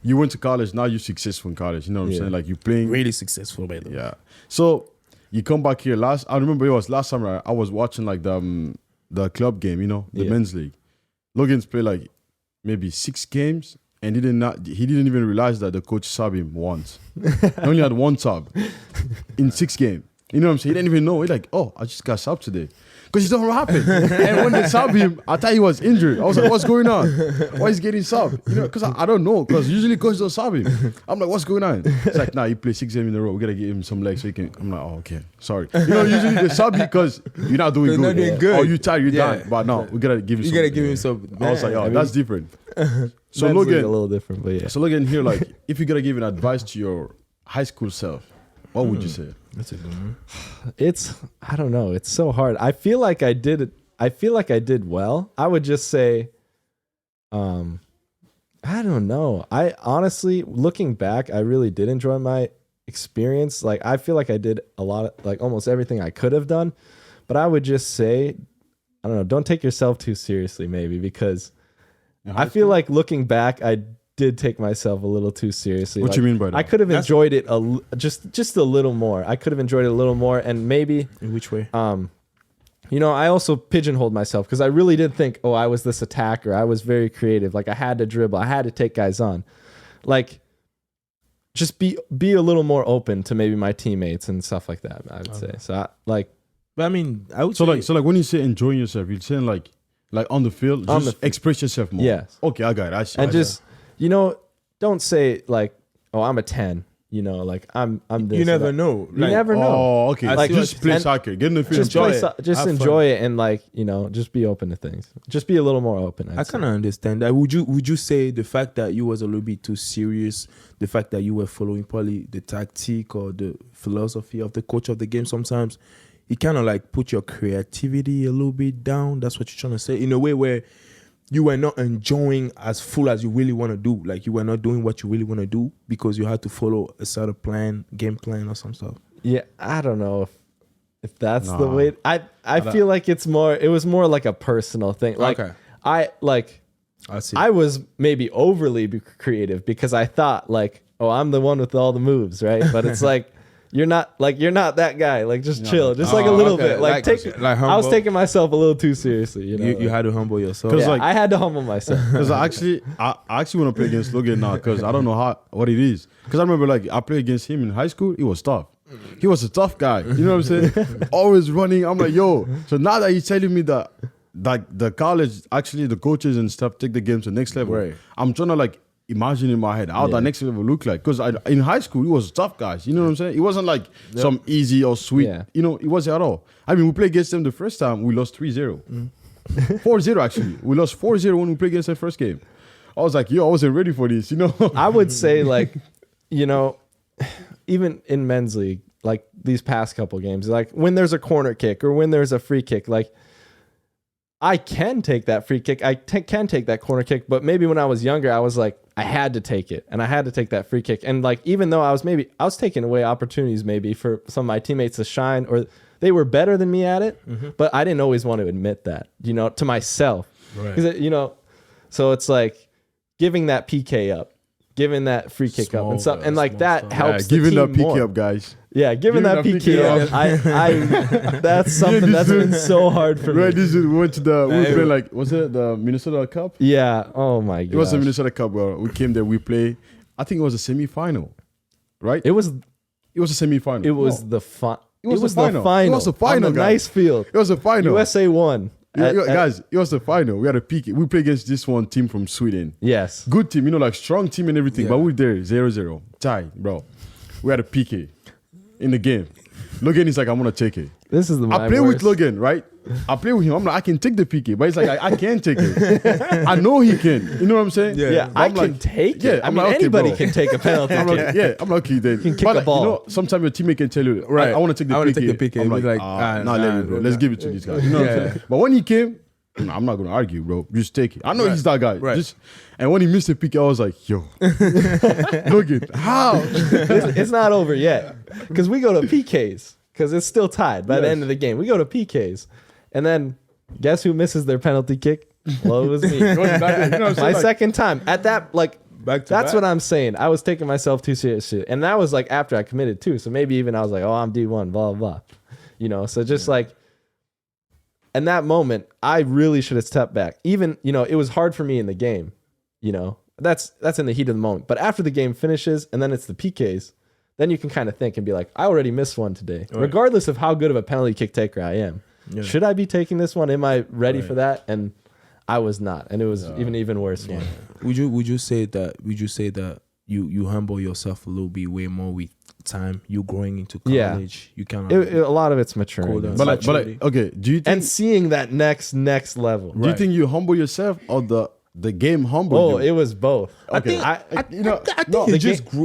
you went to college, now you're successful in college. You know what I'm Yeah. saying? Like you're playing. really successful, by the way. Yeah. So you come back here I remember it was last summer. I was watching like the club game, you know, the Yeah. men's league. Logan's played like maybe 6 games and he didn't even realize that the coach subbed him once. He only had 1 sub in 6 games. You know what I'm saying? He didn't even know. He's like, oh, I just got subbed today. Because you know what happened. And when they subbed him, I thought he was injured. I was like, what's going on? Why is he getting subbed? You know, because I don't know. Because usually coach don't sub him. I'm like, what's going on? It's like, nah, he played 6 games in a row. We got to give him some legs so he can. I'm like, oh, okay. Sorry. You know, usually they sub you because you're not doing good. Not doing good. Or you tired, you're Yeah. done. But no, we got to give him You some. gotta give him some. I was like, oh, that's different. So Men's league Logan, a little different, but yeah. so Logan here, like, if you got to give an advice to your high school self, what would you say? That's a good one. I don't know. It's so hard. I feel like I did well. I would just say, I don't know. I honestly, looking back, I really did enjoy my experience. Like, I feel like I did a lot of, like, almost everything I could have done. But I would just say, I don't know, don't take yourself too seriously, maybe, because I feel like looking back, I did take myself a little too seriously. What Like, you mean by that? I could have enjoyed it just a little more. I could have enjoyed it a little more, and maybe In which way? you know, I also pigeonholed myself because I really did think, oh, I was this attacker. I was very creative. Like, I had to dribble. I had to take guys on. Like, just be a little more open to maybe my teammates and stuff like that, I would say. So, But I mean, I would So say, like when you say enjoying yourself, you're saying like on the field, On just the express yourself more. Yes. Okay, I got it. I see. and just, you know, don't say, like, oh, I'm a 10. You know, like, I'm this. you or never that. know. You never know. Oh, okay. I Like see what just you're play saying. soccer. Get in the field. Just enjoy play, it. just Have fun. enjoy it, and, like, you know, just be open to things. Just be a little more open. I kind of understand that. Would you say the fact that you was a little bit too serious, the fact that you were following probably the tactic or the philosophy of the coach of the game, sometimes it kind of like put your creativity a little bit down? That's what you're trying to say, in a way where you were not enjoying as full as you really want to do. Like, you were not doing what you really want to do because you had to follow a sort of plan, game plan or some stuff. Yeah, I don't know if that's the Nah. way. I feel like it was more like a personal thing. Like, Okay. I see. I was maybe overly creative because I thought, like, oh, I'm the one with all the moves, right? But it's like, you're not that guy. Like, just chill, just like a little okay. bit. Like, Like I was humble. taking myself a little too seriously. You know, You had to humble yourself. 'Cause yeah, like- I had to humble myself. Because I actually want to play against Logan now because I don't know what it is. Because I remember like I played against him in high school. It was tough. He was a tough guy. You know what I'm saying? Always running. I'm like, yo. So now that he's telling me that like the college, actually the coaches and stuff take the game to the next level. Right. I'm trying to like imagine in my head how that next level look like. Because in high school, he was tough guys. You know what I'm saying? It wasn't like some easy or sweet. Yeah. You know, it wasn't at all. I mean, we played against them the first time. We lost 3-0. 4-0 actually. We lost 4-0 when we played against the first game. I was like, yo, I wasn't ready for this, you know? I would say, like, you know, even in men's league, like these past couple games, like when there's a corner kick or when there's a free kick, like I can take that free kick. I can take that corner kick. But maybe when I was younger, I was like, I had to take it. And I had to take that free kick. And like, even though I was taking away opportunities maybe for some of my teammates to shine, or they were better than me at it, but I didn't always want to admit that, to myself. Right. Because, so it's like giving that PK up, giving that free kick up and stuff. And like that helps the giving team that PK more. up, guys. Yeah, giving that PK up. I that's something that's been so hard for me. Right, we went to we were playing like, was it the Minnesota Cup? Yeah. Oh my god. It was the Minnesota Cup, bro. We came there, we played. I think it was a semi-final, right? It was a semi-final. It was the final. It was the final. It was the final, on a guys. nice field. It was the final. USA won. Guys, it was the final. We had a PK. We played against this one team from Sweden. Yes. Good team, like strong team and everything. But we were there, 0-0. Tie, bro. We had a PK in the game. Logan is like, I'm going to take it. This is I play with Logan, right? I play with him. I'm like, I can take the PK. But he's like, I can't take it. I know he can. You know what I'm saying? Yeah, I can take it. Yeah, I mean, anybody can take a penalty I'm kick. like, yeah, I'm lucky then. You can kick a ball. Sometimes your teammate can tell you, Right. I want to take the PK. take the PK. I'm Be like, like, let me, bro. Let's give it to these guys. You know what I'm saying? But when he came, I'm not going to argue, bro. Just take it. I know he's that guy. Right. And when he missed the PK, I was like, yo, Logan, how? It's not over yet because we go to PKs because it's still tied by the end of the game. We go to PKs, and then guess who misses their penalty kick? Well, it was me. My second time at that, like, that's what I'm saying. I was taking myself too seriously, and that was like after I committed too. So maybe even I was like, oh, I'm D1, blah blah, So just like. In that moment, I really should have stepped back. Even, it was hard for me in the game. That's in the heat of the moment. But after the game finishes and then it's the PKs, then you can kind of think and be like, I already missed one today. Right. Regardless of how good of a penalty kick taker I am. Yeah. Should I be taking this one? Am I ready for that? And I was not. And it was even worse one. Would you say that you humble yourself a little bit way more with time? You growing into college, you kind of a lot of it's maturing. But okay, do you think, and seeing that next level? Do you think you humble yourself or the game humbled you? It was both. Okay. I think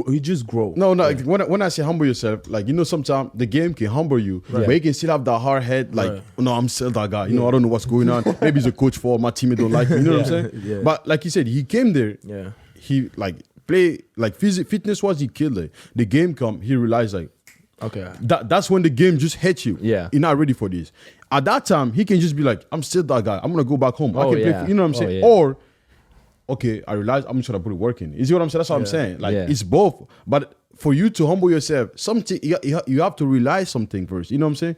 he just grow. No, when I say humble yourself, like, sometimes the game can humble you, but you can still have that hard head, like, no, I'm still that guy. I don't know what's going on. Maybe he's a coach for my teammate don't like me. You know what I'm saying? Yeah. But like you said, he came there. Yeah. He like play like fitness was he killed it. The game come, he realized like, okay, that's when the game just hits you. Yeah, you're not ready for this. At that time, he can just be like, I'm still that guy. I'm gonna go back home. I can play. You know what I'm saying? Or okay, I realize I'm trying to put it work in. You see what I'm saying? That's what I'm saying. Like it's both. But for you to humble yourself, something you have to realize something first. You know what I'm saying?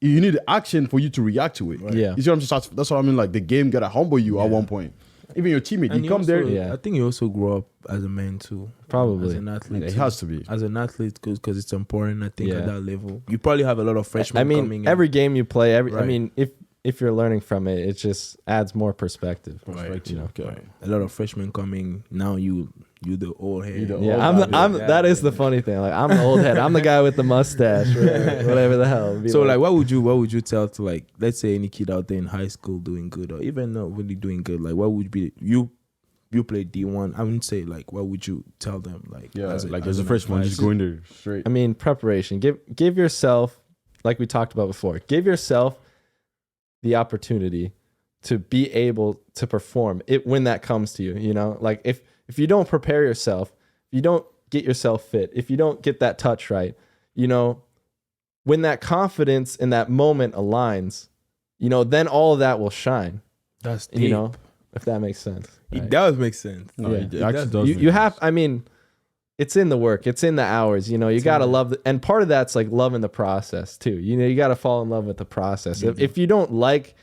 You need action for you to react to it. Right. Yeah, you see what I'm saying? That's what I mean. Like the game gotta humble you at one point. Even your teammate, you come there. Yeah. I think you also grow up as a man too. Probably as an athlete. It has to be as an athlete because it's important. I think at that level, you probably have a lot of freshmen coming in. Every game you play, I mean, if you're learning from it, it just adds more perspective. Right. Right. A lot of freshmen coming now. You the old head. That is the funny thing. Like, I'm the old head. I'm the guy with the mustache, whatever the hell. So like, what would you tell to, like, let's say any kid out there in high school doing good or even not really doing good? Like, what would be you play D1? I wouldn't say, like, what would you tell them? Like, as a freshman, just going there straight. I mean, preparation. Give yourself, like we talked about before, give yourself the opportunity to be able to perform it when that comes to you. Like if you don't prepare yourself, if you don't get yourself fit, if you don't get that touch right, when that confidence in that moment aligns, then all of that will shine. That's deep. If that makes sense. Right? It does make sense. No, it actually does. You have, I mean, it's in the work, it's in the hours, you got to love and part of that's like loving the process too. You got to fall in love with the process. If you don't like,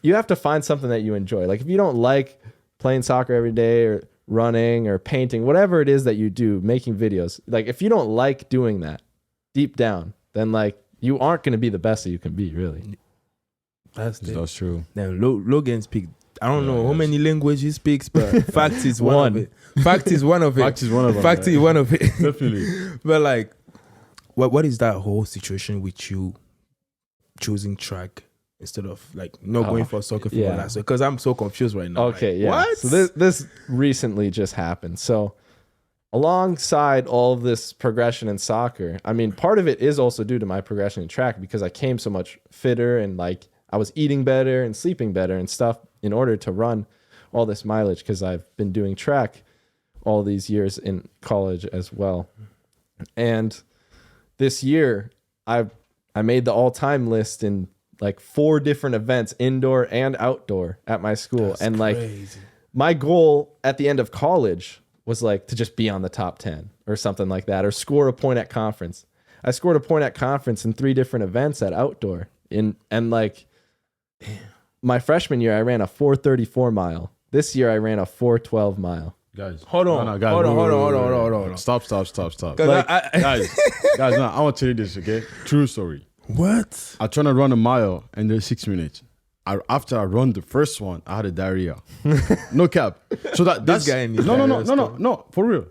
you have to find something that you enjoy. Like if you don't like playing soccer every day or running or painting, whatever it is that you do, making videos, like if you don't like doing that deep down, then like you aren't going to be the best that you can be, really. That's true. Now Logan speaks, I don't know how many languages he speaks, but fact is one of it. Fact is one of it. Fact is one of it. Fact is one of it. Definitely. But like, what is that whole situation with you choosing track instead of like not going for soccer for last? Because I'm so confused right now. Okay, like, yeah. What? So this recently just happened. So alongside all of this progression in soccer, I mean, part of it is also due to my progression in track because I came so much fitter and like I was eating better and sleeping better and stuff in order to run all this mileage, because I've been doing track all these years in college as well. And this year I made the all-time list in like 4 different events, indoor and outdoor, at my school. That's and like crazy. My goal at the end of college was like to just be on the top 10 or something like that, or score a point at conference. I scored a point at conference in 3 different events at outdoor. And like, my freshman year, I ran a 4:34 mile. This year, I ran a 4:12 mile. Guys, hold on. Stop. Like, guys, no, I want to tell you this, okay? True story. What? I trying to run a mile and there's 6 minutes. After I run the first one, I had a diarrhea. No cap. So that's this guy no, for real.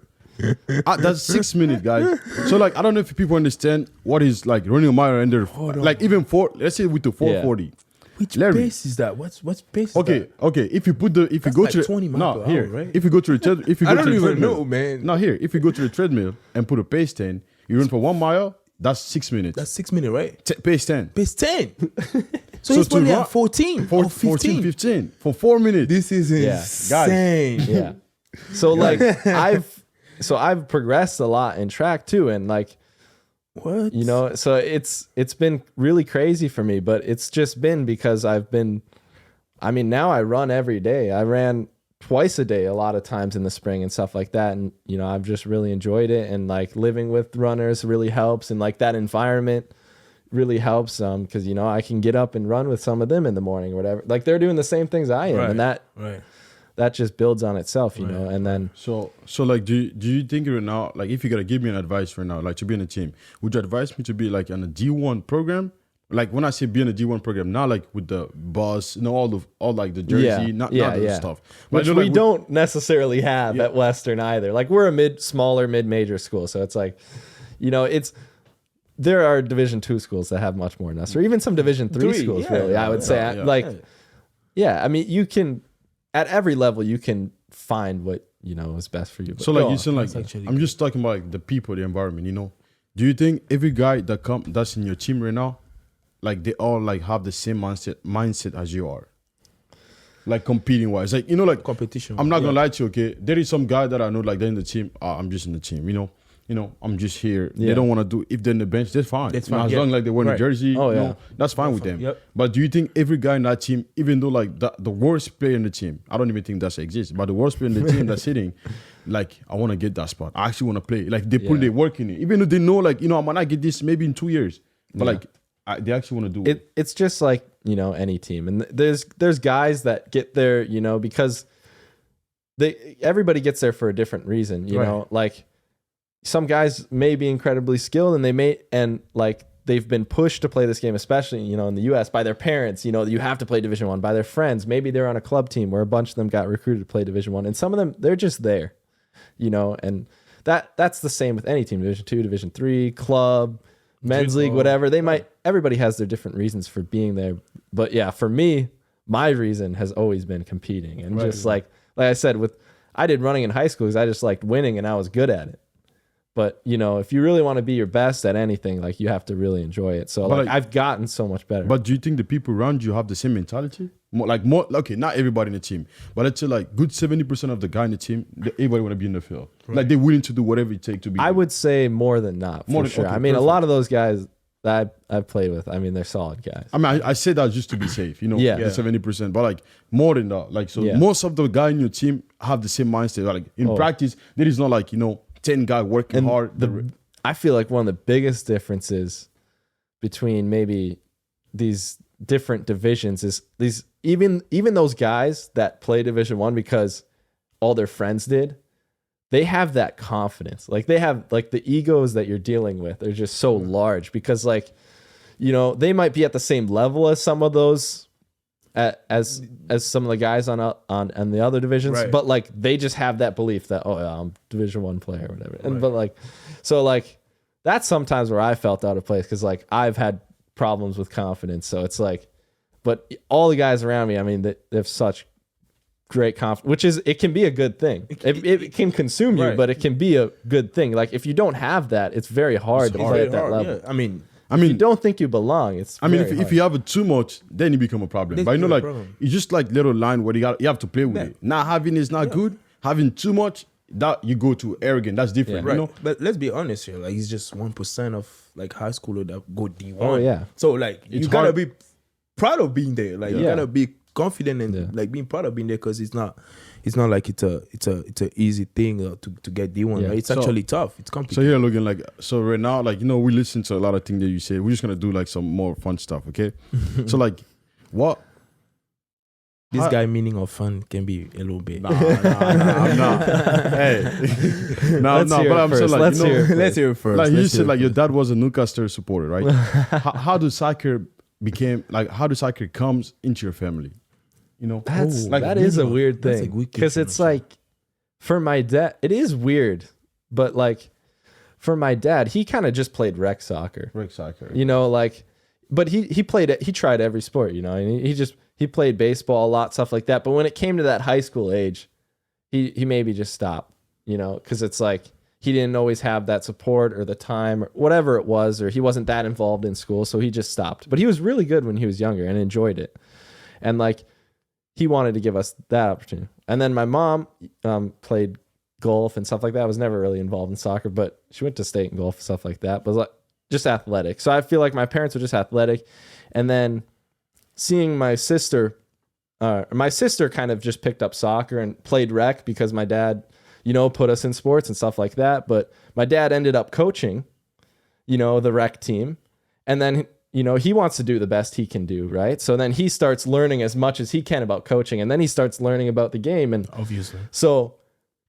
That's 6 minutes, guys. So like, I don't know if people understand what is like running a mile and there, like even let's say with the 440. Yeah. Which pace is that? What's pace? Okay. If you go like to 20 miles per hour, right? If you go to the I don't even know, man. Now here, if you go to the treadmill and put a pace 10, you run for 1 mile. That's 6 minutes. That's 6 minutes, right? Pace 10. Pace 10. So he's probably at 14 or 14, 15 for 4 minutes. This is insane. Yeah. So like I've progressed a lot in track too, and like, what? You know, so it's been really crazy for me, but it's just been because now I run every day. I ran twice a day a lot of times in the spring and stuff like that, and you know, I've just really enjoyed it, and like living with runners really helps, and like that environment really helps because you know, I can get up and run with some of them in the morning or whatever. Like they're doing the same things I am, and that just builds on itself, you know. And then so like, do you think right now, like, if you gotta give me an advice right now, like to be in a team, would you advise me to be like on a D1 program? Like when I say be in a D1 program, not like with the boss, you know, all like the jersey, not the stuff, which we don't necessarily have at Western either. Like we're a smaller mid-major school, so it's like, you know, there are Division II schools that have much more than us, or even some Division III schools. Really, I would say, I mean, you can. At every level, you can find what, you know, is best for you. But so like, you said, like, I'm just talking about like the people, the environment, you know. Do you think every guy that's in your team right now, like they all like have the same mindset as you are? Like competing wise, like, you know, like competition. I'm not gonna lie to you, okay? There is some guy that I know, like they're in the team. I'm just in the team, you know, I'm just here. Yeah. They don't want to do, if they're in the bench, that's fine. That's fine. As long as like they wear the jersey, that's fine with them. Yep. But do you think every guy in that team, even though like the worst player in the team, I don't even think that exists, but the worst player in the team that's sitting, like, I want to get that spot. I actually want to play. Like they put their work in it, even though they know, like, you know, I might not get this maybe in 2 years, but like they actually want to do it. It's just like, you know, any team, and there's guys that get there, you know, because everybody gets there for a different reason, you know, like. Some guys may be incredibly skilled, and they've been pushed to play this game, especially, you know, in the US by their parents. You know, you have to play Division I, by their friends. Maybe they're on a club team where a bunch of them got recruited to play Division I, and some of them, they're just there, you know, and that's the same with any team, Division II, Division III, club, men's league, whatever. Everybody has their different reasons for being there. But yeah, for me, my reason has always been competing, and just like I said, I did running in high school because I just liked winning and I was good at it. But, you know, if you really want to be your best at anything, like, you have to really enjoy it. So, like, I've gotten so much better. But do you think the people around you have the same mentality? Okay, not everybody in the team, but let's say like good 70% of the guy in the team, everybody want to be in the field. Right. Like they're willing to do whatever it takes to be. I would say more than not, for sure. Okay, I mean, perfect. A lot of those guys that I've played with, I mean, they're solid guys. I mean, I say that just to be safe, you know, 70%, but like more than that. Like, so most of the guys in your team have the same mindset. Like in practice, there is not like, you know, 10 guys working hard. I feel like one of the biggest differences between maybe these different divisions is these even those guys that play Division I because all their friends did, they have that confidence. Like they have like the egos that you're dealing with are just so large because, like, you know, they might be at the same level as some of those as some of the guys on the other divisions, but like they just have that belief that, oh yeah, I'm Division I player or whatever. And but like, so like that's sometimes where I felt out of place because like I've had problems with confidence. So it's like, but all the guys around me, I mean, they have such great confidence, which is, it can be a good thing. It can consume you, but it can be a good thing. Like if you don't have that, it's very hard to play at that level. Yeah. I mean, I mean, if you don't think you belong, it's. I mean, very if you have it too much, then it become a problem. Then But you know, it's a like problem. it's just like little line where you have to play with it. Not having is not good. Having too much, that you go to arrogant. That's different. Yeah. You Right, know. but let's be honest here. Like, it's just 1% of like high schooler that go D1. Oh, yeah. So like, It's you gotta hard. be proud of being there. Like, you Yeah. gotta be confident and Yeah. like being proud of being there, because it's not like it's a easy thing to get D1. Yeah. Right? It's So- actually tough. It's So complicated. here, Logan, like, so right now, like, you know, we listen to a lot of things that you say. We're just gonna do like some more fun stuff, okay? So like, what? This How- guy meaning of fun can be a little bit. Nah, I'm not. Hey, no, Let's hear but it I'm saying first. like, Let's you know, hear it Let's hear it first. like you Let's said, hear it like your first. dad was a Newcastle supporter, right? How does soccer became like? How does soccer comes into your family? You know, That is a weird That's a thing good because question, it's actually. like for my dad, it is weird, but like for my dad, he kind of just played rec soccer. Rec soccer. You know, like, but he played it. He tried every sport. You know, and he played baseball a lot, stuff like that. But when it came to that high school age, he maybe just stopped. You know, because it's like he didn't always have that support or the time or whatever it was, or he wasn't that involved in school, so he just stopped. But he was really good when he was younger and enjoyed it, and like he wanted to give us that opportunity. And then my mom played golf and stuff like that. I was never really involved in soccer, but she went to state and golf and stuff like that. But like just athletic. So I feel like my parents were just athletic. And then seeing my sister kind of just picked up soccer and played rec because my dad, you know, put us in sports and stuff like that. But my dad ended up coaching, you know, the rec team. And then, you know, he wants to do the best he can do, right? So then he starts learning as much as he can about coaching, and then he starts learning about the game. And Obviously. so,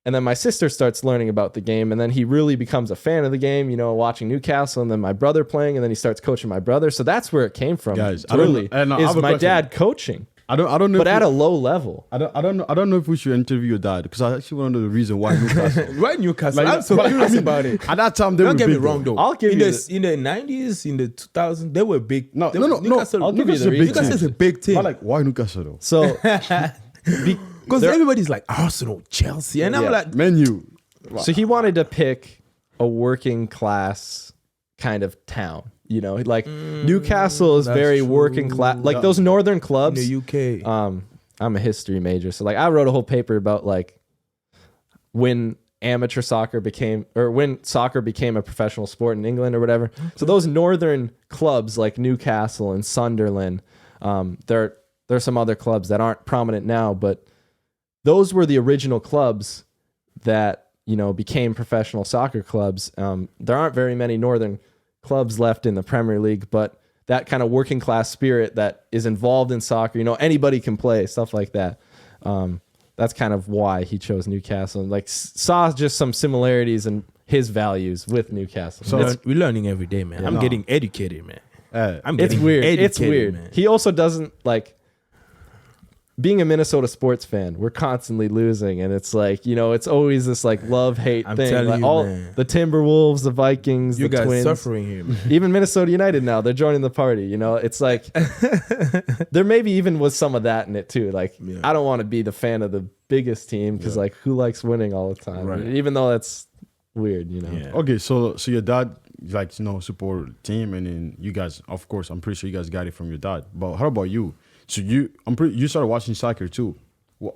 and then my sister starts learning about the game, and then he really becomes a fan of the game, you know, watching Newcastle, and then my brother playing, and then he starts coaching my brother. So that's where it came from. Guys, I really I is have a my question. dad coaching, I don't know. but if at we- a low level. I don't know if we should interview your dad because I actually want to know the reason why Newcastle. Right, Newcastle. Like, I'm so but, I curious mean, about it. At that time, they Don't were get me big, wrong though. though. I'll give in you the 90s, in the 2000s, they were big. No, Newcastle, I'll give you Newcastle's the a big reason. Newcastle is a team. big team. But like, why Newcastle though? So Because everybody's like Arsenal, Chelsea, and Yeah. I'm like, Menu. So he wanted to pick a working class kind of town. You know, like Newcastle is that's very true. working class. Like those northern in clubs. the UK. I'm a history major, so like I wrote a whole paper about like when amateur soccer became, or when soccer became a professional sport in England or whatever. So those northern clubs like Newcastle and Sunderland, there's some other clubs that aren't prominent now, but those were the original clubs that, you know, became professional soccer clubs. There aren't very many northern clubs left in the Premier League, but that kind of working class spirit that is involved in soccer, you know, anybody can play, stuff like that. That's kind of why he chose Newcastle, and like saw just some similarities in his values with Newcastle. So- We're learning every day, man. I'm no. getting educated, man. I'm It's getting weird. educated, It's weird. man. He also doesn't like being a Minnesota sports fan. We're constantly losing, and it's like, you know, it's always this like love-hate I'm thing. telling Like you, all man. the Timberwolves, the Vikings, You the guys Twins, suffering here, man. even Minnesota United now, they're joining the party. You know, it's like there maybe even was some of that in it too. Like Yeah. I don't want to be the fan of the biggest team because like who likes winning all the time? Right. Even though that's weird, you know. Yeah. Okay, so your dad like, you know, support the team, and then you guys, of course, I'm pretty sure you guys got it from your dad. But how about you? So you started watching soccer too.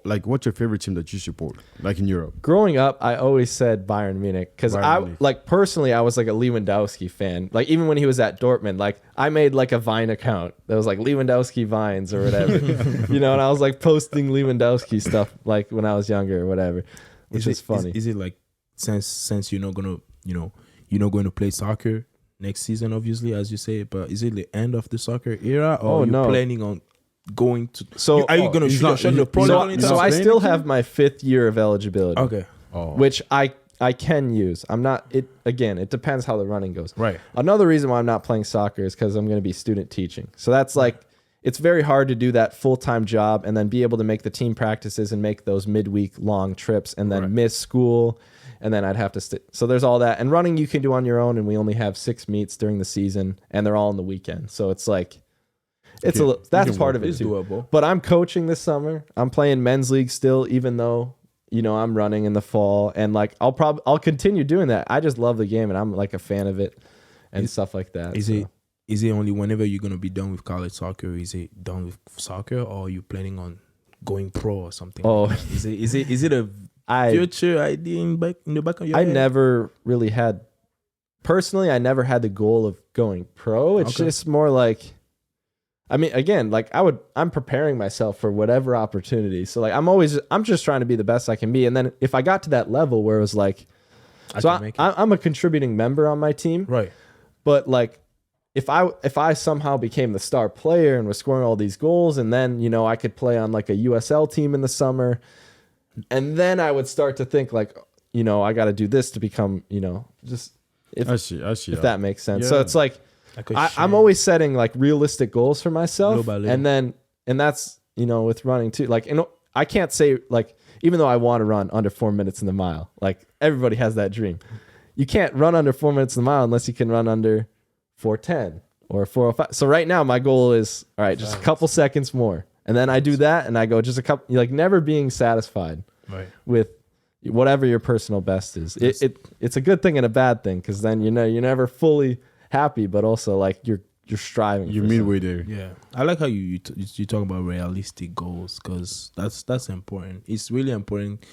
Like, what's your favorite team that you support, like in Europe? Growing up, I always said Bayern Munich because Bayern I Munich. like personally I was like a Lewandowski fan. Like even when he was at Dortmund, like I made like a Vine account that was like Lewandowski Vines or whatever, you know, and I was like posting Lewandowski stuff like when I was younger or whatever, which is funny. Is it like since you're not gonna, you know, you're not going to play soccer next season, obviously, as you say, but is it the end of the soccer era, or are you planning on going to? So are you gonna he's shoot not- your shot in the pro he's level not- anytime he's So not I playing still again? have my 5th year of eligibility. Okay. Which I can use. I'm not it again, it depends how the running goes. Right. Another reason why I'm not playing soccer is because I'm going to be student teaching. So that's like it's very hard to do that full-time job and then be able to make the team practices and make those midweek long trips and then miss school, and then I'd have to so there's all that. And running you can do on your own, and we only have 6 meets during the season and they're all on the weekend. So it's like it's that's part of it It's too. doable. But I'm coaching this summer. I'm playing men's league still, even though, you know, I'm running in the fall, and like I'll continue doing that. I just love the game, and I'm like a fan of it and stuff like that. Is so. it is it only whenever you're gonna be done with college soccer? Is it done with soccer, or are you planning on going pro or something? Oh, is it a future idea in the back of your head? I never really had, personally, I never had the goal of going pro. It's just more like, I mean, again, like I'm preparing myself for whatever opportunity. So like I'm just trying to be the best I can be. And then if I got to that level where it was like, I'm a contributing member on my team, right? But like, if I somehow became the star player and was scoring all these goals, and then, you know, I could play on like a USL team in the summer, and then I would start to think like, you know, I got to do this to become, you know, just I see if that makes sense. Yeah. So it's like I'm always setting like realistic goals for myself, and that's, you know, with running too. Like, you know, I can't say like, even though I want to run under 4 minutes in the mile, like everybody has that dream. You can't run under 4 minutes in the mile unless you can run under 4:10 or 4:05. So right now my goal is, all right, just a couple seconds more. And then I do that and I go just a couple, like never being satisfied with whatever your personal best is. It's a good thing and a bad thing, because then, you know, you're never fully happy, but also like you're striving. You're midway there. Yeah, I like how you talk about realistic goals, because that's important. It's really important,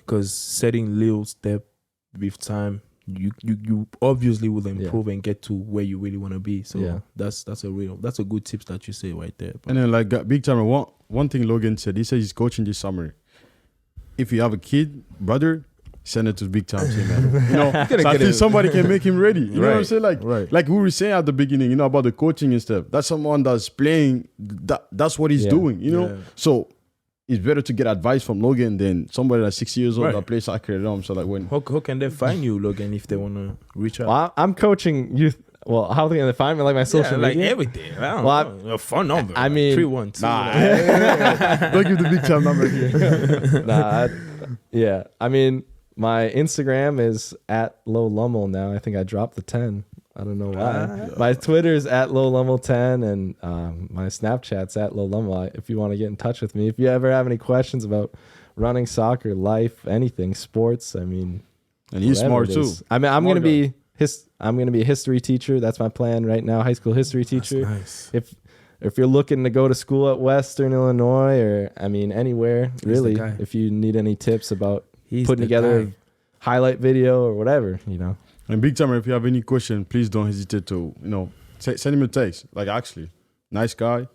because setting little step with time, you obviously will improve and get to where you really want to be. So that's a good tips that you say right there. And then like big time, one thing Logan said, he said he's coaching this summer. If you have a kid, brother, send it to big time team, man. You know, so I think somebody can make him ready. You know what I'm saying? Like we were saying at the beginning, you know, about the coaching and stuff. That's someone that's playing. That's what he's doing. You know, so it's better to get advice from Logan than somebody that's 6 years old that plays soccer at home. So like, when how can they find you, Logan, if they want to reach out? Well, I'm coaching youth. Well, how can they find me? Like my social media, like everything. I don't know. A phone number. I mean, 312. Don't give the big time number here. I mean, my Instagram is at Lommel now. I think I dropped the 10. I don't know why. My Twitter is at Lommel10, and my Snapchat's at Lommel. If you want to get in touch with me, if you ever have any questions about running, soccer, life, anything, sports, I mean, and he's smart too. I mean, I'm gonna be a history teacher. That's my plan right now. High school history teacher. That's nice. If you're looking to go to school at Western Illinois, or I mean anywhere really, if you need any tips about putting together a highlight video or whatever, you know. And big time, if you have any question, please don't hesitate to, you know, send him a text. Like, actually, nice guy.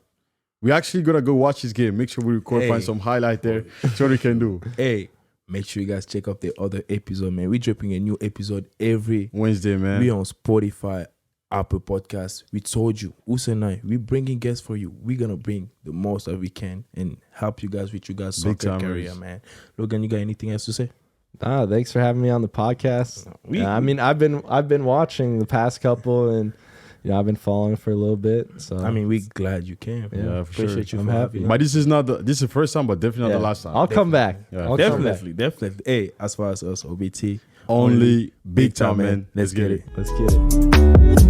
We actually gonna go watch his game. Make sure we record, find some highlight there. So we can do. Hey, make sure you guys check out the other episode, man. We're dropping a new episode every Wednesday, man. We on Spotify, Apple Podcasts. We told you, Usa and I, we bringing guests for you. We're gonna bring the most that we can and help you guys with you guys' soccer career, man. Logan, you got anything else to say? Thanks for having me on the podcast. I mean, I've been watching the past couple, and you know, I've been following for a little bit. So I mean, we're glad you came. Yeah, for appreciate sure. you. I'm happy. But this is the first time, but definitely not the last time. I'll come back. Yeah. Definitely. Hey, as far as us, OBT, only big time, man. Let's get it. Let's get it.